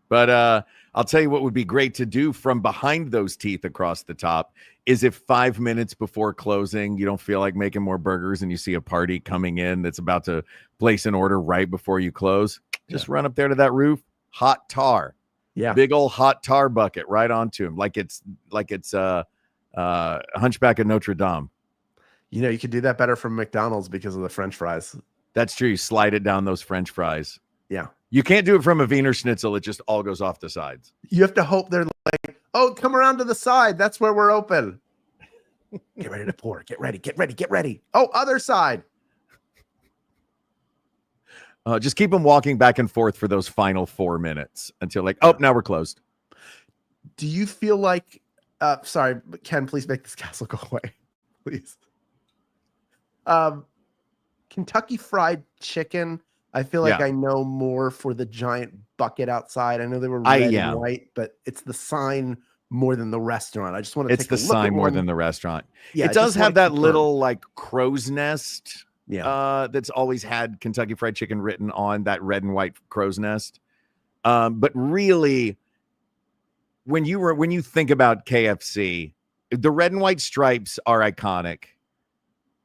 But I'll tell you what would be great to do from behind those teeth across the top is if 5 minutes before closing, you don't feel like making more burgers and you see a party coming in that's about to place an order right before you close, just run up there to that roof, hot tar. Yeah. Big old hot tar bucket right onto him. Like it's Hunchback of Notre Dame. You know, you could do that better from McDonald's because of the French fries. That's true. You slide it down those French fries. Yeah. You can't do it from a Wiener Schnitzel. It just all goes off the sides. You have to hope they're like, oh, come around to the side. That's where we're open. Get ready to pour. Get ready. Get ready. Get ready. Oh, other side. Just keep them walking back and forth for those final 4 minutes until now we're closed. Do you feel like, sorry, Ken, please make this castle go away. Please. Kentucky Fried Chicken. I feel like I know more for the giant bucket outside. I know they were red and white, but it's the sign more than the restaurant. I just want to take a look at It's the sign more than the restaurant. Yeah, it does have that little crow's nest. Yeah. That's always had Kentucky Fried Chicken written on that red and white crow's nest. But really, when you think about KFC, the red and white stripes are iconic.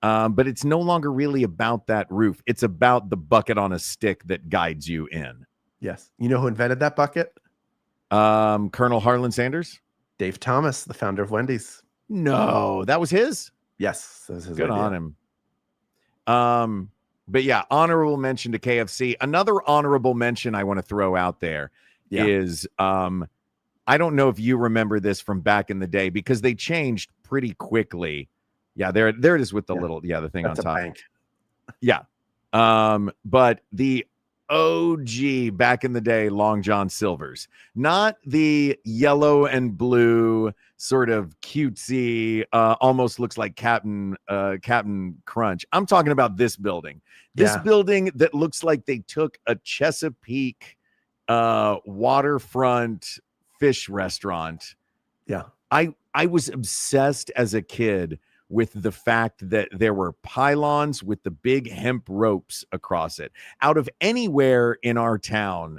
But it's no longer really about that roof. It's about the bucket on a stick that guides you in. Yes. You know who invented that bucket? Colonel Harlan Sanders? Dave Thomas, the founder of Wendy's. No, that was his? Yes. That was his Good idea. on him. But yeah, honorable mention to KFC. Another honorable mention I want to throw out there is, I don't know if you remember this from back in the day because they changed pretty quickly. Yeah, there it is with the little, the thing That's on top. A bank. Yeah. But the OG back in the day, Long John Silver's, not the yellow and blue sort of cutesy, almost looks like Captain Crunch. I'm talking about this building. This building that looks like they took a Chesapeake waterfront fish restaurant. Yeah. I was obsessed as a kid with the fact that there were pylons with the big hemp ropes across it. Out of anywhere in our town,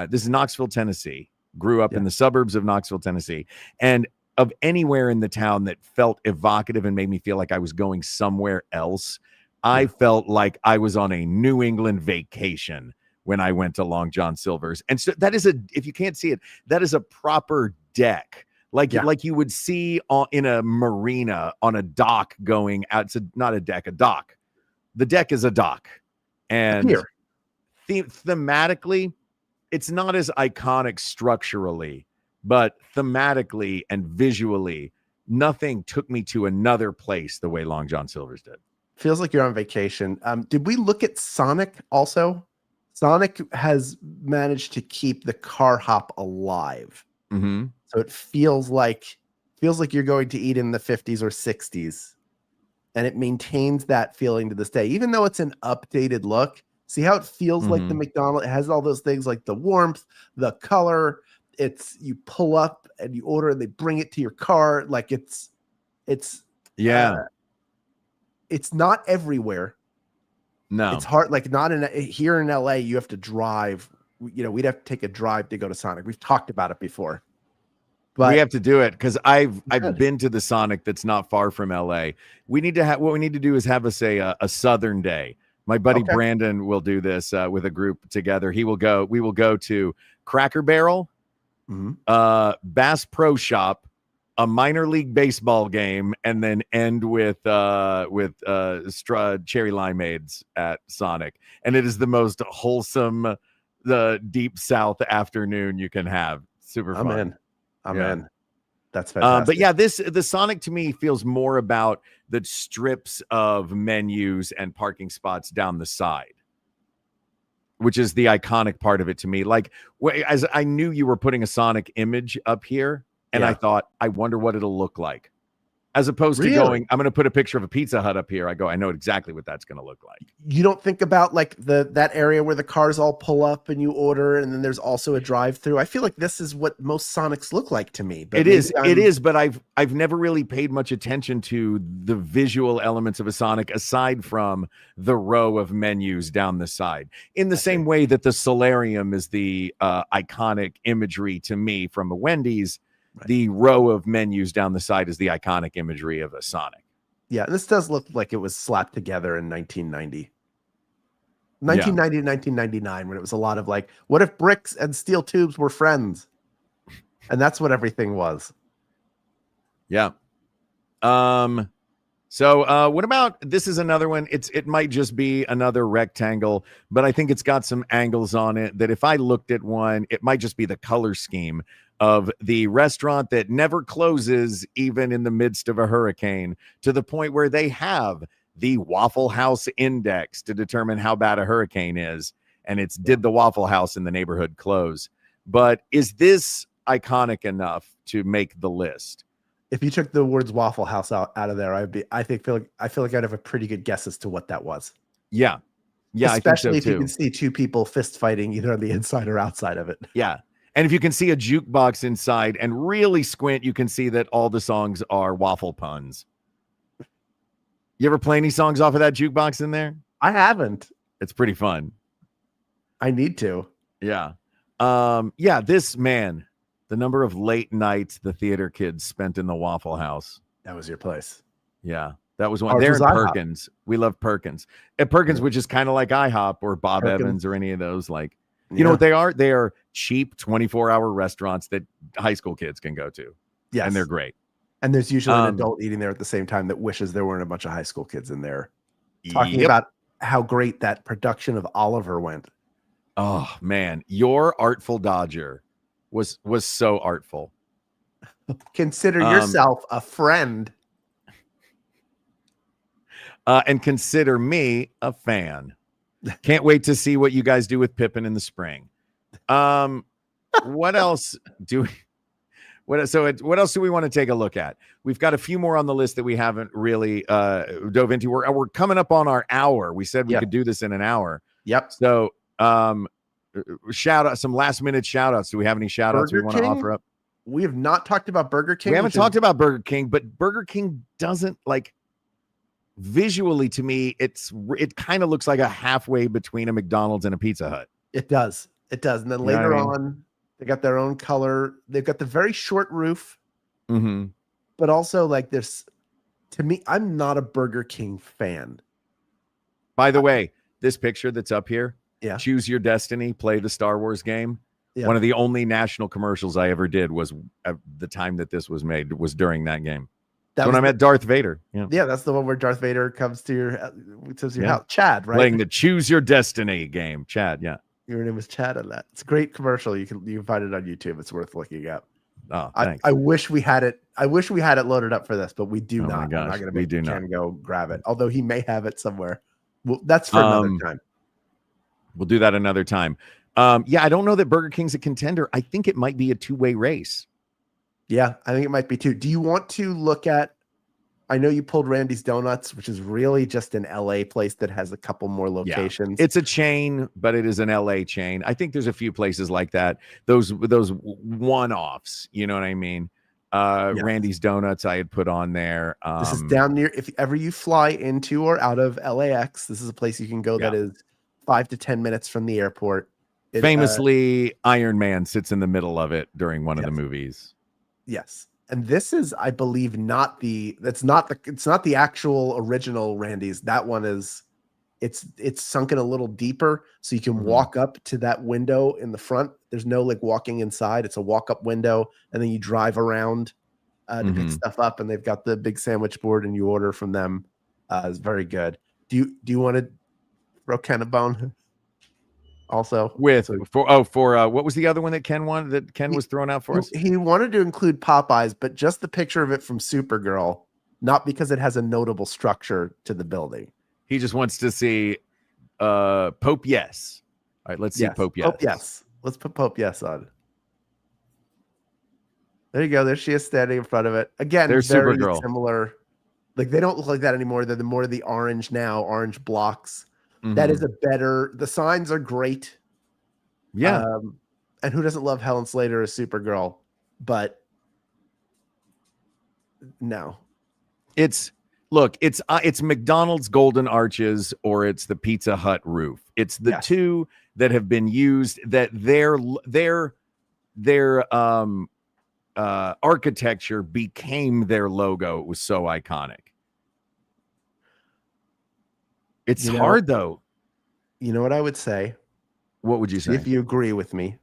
this is Knoxville, Tennessee, grew up in the suburbs of Knoxville, Tennessee, and of anywhere in the town that felt evocative and made me feel like I was going somewhere else, I felt like I was on a New England vacation when I went to Long John Silver's. And so that is if you can't see it, that is a proper deck. Like you would see in a marina on a dock going out. It's not a deck, a dock. The deck is a dock. And thematically, it's not as iconic structurally, but thematically and visually, nothing took me to another place the way Long John Silver's did. Feels like you're on vacation. Did we look at Sonic also? Sonic has managed to keep the car hop alive. Mm-hmm. So it feels like you're going to eat in the 50s or 60s. And it maintains that feeling to this day. Even though it's an updated look, See how it feels like the McDonald's? It has all those things like the warmth, the color. You pull up and you order and they bring it to your car. Like it's not everywhere. No, it's hard. Like not here in LA, you have to drive. We'd have to take a drive to go to Sonic. We've talked about it before. But we have to do it because I've been to the Sonic that's not far from LA. We need to have what we need to do is have us a Southern day. My buddy Brandon will do this with a group together. We will go to Cracker Barrel, Bass Pro Shop, a minor league baseball game, and then end with cherry limeades at Sonic. And it is the most wholesome, the deep South afternoon you can have. Super fun. I'm in. That's fantastic. But yeah, the Sonic to me feels more about the strips of menus and parking spots down the side, which is the iconic part of it to me. Like, as I knew you were putting a Sonic image up here, and I thought, I wonder what it'll look like. As opposed to going, I'm going to put a picture of a Pizza Hut up here. I know exactly what that's going to look like. You don't think about like that area where the cars all pull up and you order, and then there's also a drive-through. I feel like this is what most Sonics look like to me. But it is. But I've never really paid much attention to the visual elements of a Sonic aside from the row of menus down the side. In the same way that the solarium is the iconic imagery to me from a Wendy's. Right. The row of menus down the side is the iconic imagery of a Sonic. Yeah, this does look like it was slapped together in 1990. 1990 to 1999, when it was a lot of like, what if bricks and steel tubes were friends? And that's what everything was. Yeah. So what about, this is another one. It might just be another rectangle, but I think it's got some angles on it that if I looked at one, it might just be the color scheme of the restaurant that never closes, even in the midst of a hurricane, to the point where they have the Waffle House index to determine how bad a hurricane is. And it's did the Waffle House in the neighborhood close? But is this iconic enough to make the list? If you took the words Waffle House out of there, I feel like I'd have a pretty good guess as to what that was. Yeah. Yeah. Especially I think so if you can see two people fist fighting either on the inside or outside of it. Yeah. And if you can see a jukebox inside and really squint, you can see that all the songs are waffle puns. You ever play any songs off of that jukebox in there? I haven't. It's pretty fun. I need to. Yeah. This man, the number of late nights the theater kids spent in the Waffle House. That was your place. Yeah. That was one. They're in Perkins. We love Perkins. At Perkins, which is kind of like IHOP or Bob Evans or any of those, like, you know what they are? They are cheap 24-hour restaurants that high school kids can go to. Yes. And they're great. And there's usually an adult eating there at the same time that wishes there weren't a bunch of high school kids in there. Talking about how great that production of Oliver went. Oh, man. Your Artful Dodger was so artful. Consider yourself a friend. And consider me a fan. Can't wait to see what you guys do with Pippin in the spring. What else do we? What else do we want to take a look at? We've got a few more on the list that we haven't really dove into. We're coming up on our hour. We said we could do this in an hour. Yep. So shout out some last minute shout outs. Do we have any shout outs we want to offer up? We have not talked about Burger King. We haven't talked about Burger King, but Burger King doesn't like. Visually, to me, it kind of looks like a halfway between a McDonald's and a Pizza Hut. It does. And then later on, they got their own color. They've got the very short roof, but also like this. To me, I'm not a Burger King fan. By the way, this picture that's up here, Choose Your Destiny, play the Star Wars game. Yeah. One of the only national commercials I ever did was at the time that this was made was during that game. When I met Darth Vader. Yeah, that's the one where Darth Vader comes to your house. Chad, right? Playing the Choose Your Destiny game. Chad, yeah. Your name was Chad on that. It's a great commercial. You can find it on YouTube. It's worth looking up. Oh, thanks. I wish we had it. I wish we had it loaded up for this, but we do not. My gosh, I'm not going to make Ken go grab it. Although he may have it somewhere. Well, that's for another time. We'll do that another time. I don't know that Burger King's a contender. I think it might be a two-way race. Yeah, I think it might be too. Do you want to look at I know you pulled Randy's Donuts, which is really just an LA place that has a couple more locations. Yeah. It's a chain, but it is an LA chain. I think there's a few places like that. Those one-offs, you know what I mean? Yes. Randy's Donuts I had put on there. This is down near, if ever you fly into or out of LAX, this is a place you can go that is 5 to 10 minutes from the airport. Famously, Iron Man sits in the middle of it during one of the movies. Yes. And this is, I believe, it's not the actual original Randy's. That one is, it's sunken a little deeper, so you can walk up to that window in the front. There's no like walking inside. It's a walk-up window, and then you drive around to pick stuff up, and they've got the big sandwich board, and you order from them. It's very good. Do you want to throw Ken a bone? Also, for what was the other one that Ken wanted, that Ken was throwing out for us? He wanted to include Popeyes, but just the picture of it from Supergirl, not because it has a notable structure to the building. He just wants to see Pope Yes. All right, let's see Pope Yes. Pope Yes. Let's put Pope Yes on. There you go. There she is standing in front of it. Again, there's very Supergirl. Similar. Like, they don't look like that anymore. They're more of the orange now, orange blocks. That is the signs are great. Yeah. And who doesn't love Helen Slater as Supergirl? But no. It's McDonald's Golden Arches, or it's the Pizza Hut roof. It's the two that have been used, that their architecture became their logo. It was so iconic. It's hard, though. You know what I would say? What would you say? If you agree with me,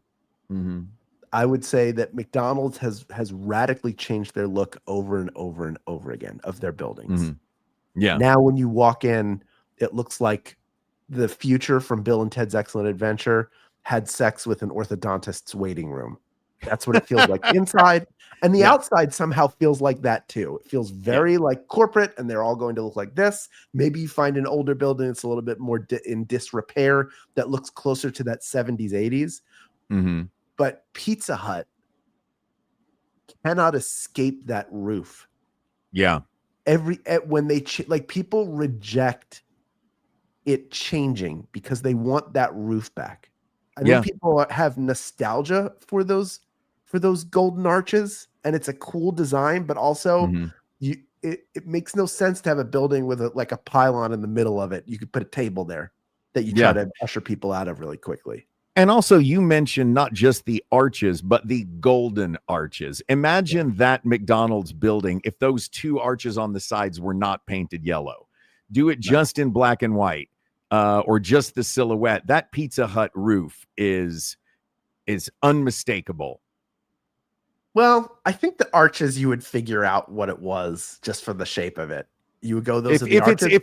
I would say that McDonald's has radically changed their look over and over and over again of their buildings. Yeah. Now, when you walk in, it looks like the future from Bill and Ted's Excellent Adventure had sex with an orthodontist's waiting room. That's what it feels like inside. And the outside somehow feels like that too. It feels very like corporate, and they're all going to look like this. Maybe you find an older building that's a little bit more in disrepair that looks closer to that 70s, 80s. But Pizza Hut cannot escape that roof. Yeah. When they people reject it changing because they want that roof back. I know people have nostalgia for those golden arches, and it's a cool design, but also it makes no sense to have a building with a pylon in the middle of it. You could put a table there that you try to usher people out of really quickly. And also, you mentioned not just the arches, but the golden arches. Imagine that McDonald's building if those two arches on the sides were not painted yellow. Do it just in black and white, or just the silhouette. That Pizza Hut roof is unmistakable. Well, I think the arches, you would figure out what it was just from the shape of it. You would go if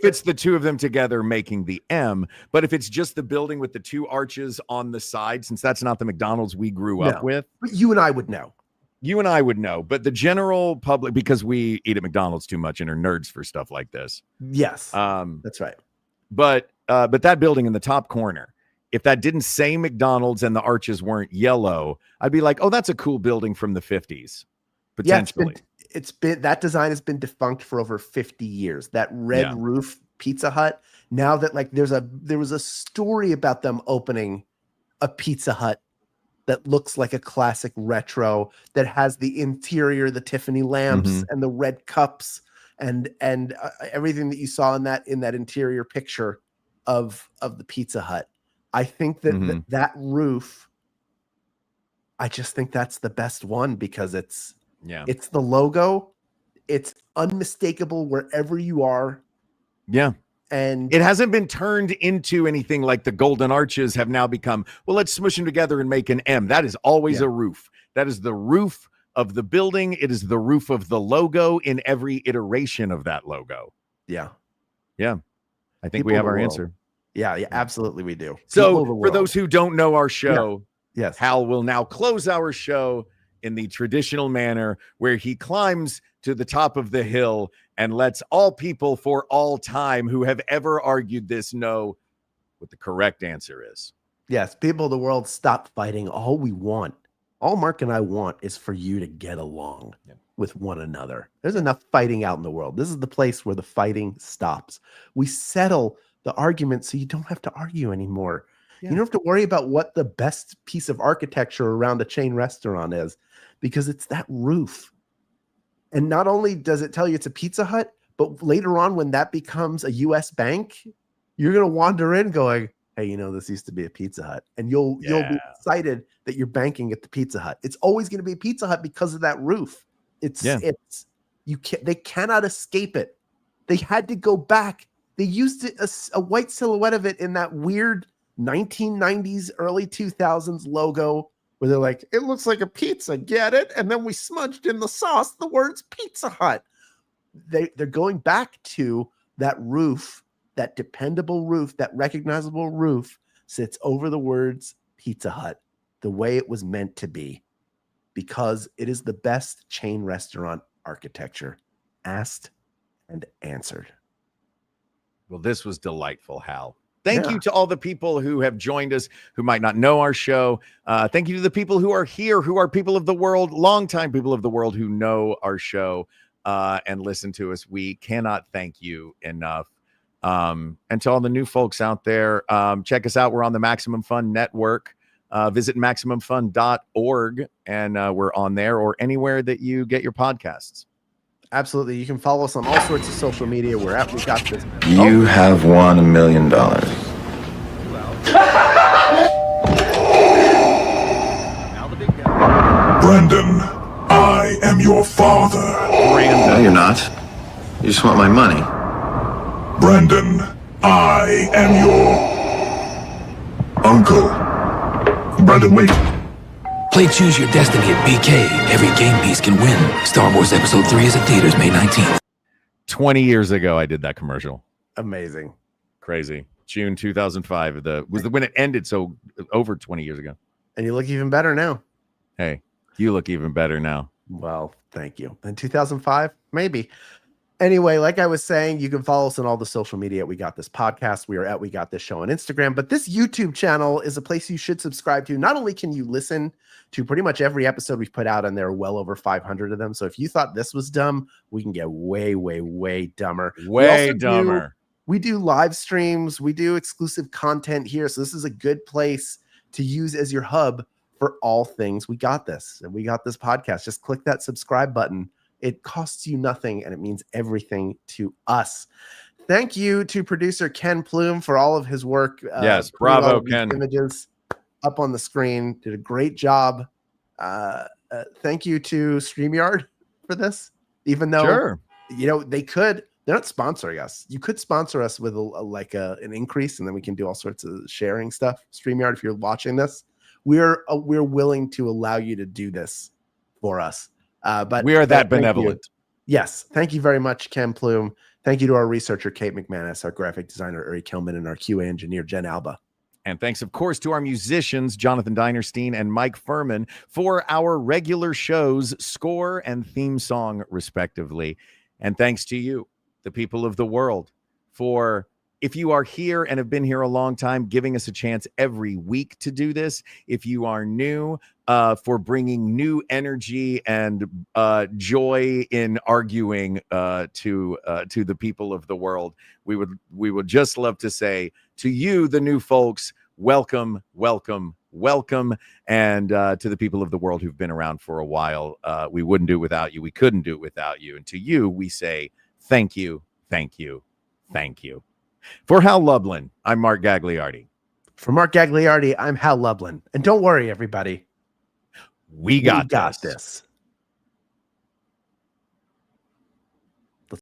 it's the two of them together making the M, but if it's just the building with the two arches on the side, since that's not the McDonald's we grew up with. But you and I would know. You and I would know, but the general public, because we eat at McDonald's too much and are nerds for stuff like this. Yes, that's right. But that building in the top corner, if that didn't say McDonald's and the arches weren't yellow, I'd be like, oh, that's a cool building from the 50s, potentially. It's been that design has been defunct for over 50 years. That red roof Pizza Hut. Now that there was a story about them opening a Pizza Hut that looks like a classic retro, that has the interior, the Tiffany lamps and the red cups and everything that you saw in that interior picture of the Pizza Hut. I think that roof, I just think that's the best one because it's the logo. It's unmistakable wherever you are. Yeah. And it hasn't been turned into anything like the golden arches have now become, well, let's smush them together and make an M. That is always a roof. That is the roof of the building. It is the roof of the logo in every iteration of that logo. Yeah. Yeah. I think we have our answer. Yeah, absolutely we do. So for those who don't know our show, yes, Hal will now close our show in the traditional manner where he climbs to the top of the hill and lets all people for all time who have ever argued this know what the correct answer is. Yes, people of the world, stop fighting. All we want all Mark and I want is for you to get along with one another. There's enough fighting out in the world. This is the place where the fighting stops. We settle the argument so you don't have to argue anymore. You don't have to worry about what the best piece of architecture around a chain restaurant is, because it's that roof. And not only does it tell you it's a Pizza Hut, but later on when that becomes a US bank, you're going to wander in going, hey, this used to be a Pizza Hut. And you'll be excited that you're banking at the Pizza Hut. It's always going to be a Pizza Hut because of that roof. They cannot escape it. They had to go back. They used a white silhouette of it in that weird 1990s, early 2000s logo where they're like, it looks like a pizza, get it? And then we smudged in the sauce the words Pizza Hut. They're going back to that roof, that dependable roof, that recognizable roof sits over the words Pizza Hut the way it was meant to be, because it is the best chain restaurant architecture. Asked and answered. Well, this was delightful, Hal. Thank you to all the people who have joined us who might not know our show. Thank you to the people who are here, who are people of the world, longtime people of the world who know our show and listen to us. We cannot thank you enough. And to all the new folks out there, check us out. We're on the Maximum Fun Network. Visit MaximumFun.org, and we're on there or anywhere that you get your podcasts. Absolutely. You can follow us on all sorts of social media. We're at We Got This. You have won $1 million. Brendan, I am your father. No, you're not. You just want my money. Brendan, I am your uncle. Brendan, wait. Play Choose Your Destiny at BK. Every game piece can win. Star Wars Episode 3 is in theaters May 19th. 20 years ago, I did that commercial. Amazing. Crazy. June 2005 was when it ended, so over 20 years ago. And you look even better now. Hey, you look even better now. Well, thank you. In 2005, maybe. Anyway, like I was saying, you can follow us on all the social media at We Got This Podcast. We are at We Got This Show on Instagram. But this YouTube channel is a place you should subscribe to. Not only can you listen to pretty much every episode we've put out, and there are well over 500 of them. So if you thought this was dumb, we can get way, way, way dumber. Way dumber. We do live streams. We do exclusive content here. So this is a good place to use as your hub for all things We Got This. And We Got This Podcast. Just click that subscribe button. It costs you nothing, and it means everything to us. Thank you to producer Ken Plume for all of his work. Yes, bravo, Ken. Images up on the screen. Did a great job. Thank you to StreamYard for this. Even though, they're not sponsoring us. You could sponsor us with an increase, and then we can do all sorts of sharing stuff. StreamYard, if you're watching this, we're willing to allow you to do this for us. But we are that benevolent. Yes. Thank you very much, Ken Plume. Thank you to our researcher, Kate McManus, our graphic designer, Uri Kilman, and our QA engineer, Jen Alba. And thanks, of course, to our musicians, Jonathan Dinerstein and Mike Furman, for our regular show's score and theme song, respectively. And thanks to you, the people of the world, for, if you are here and have been here a long time, giving us a chance every week to do this. If you are new, for bringing new energy and joy in arguing to the people of the world. We would just love to say to you, the new folks, welcome, welcome, welcome. And to the people of the world who've been around for a while, we wouldn't do it without you. We couldn't do it without you. And to you, we say thank you, thank you, thank you. For Hal Lublin, I'm Mark Gagliardi. For Mark Gagliardi, I'm Hal Lublin. And don't worry, everybody. We got this.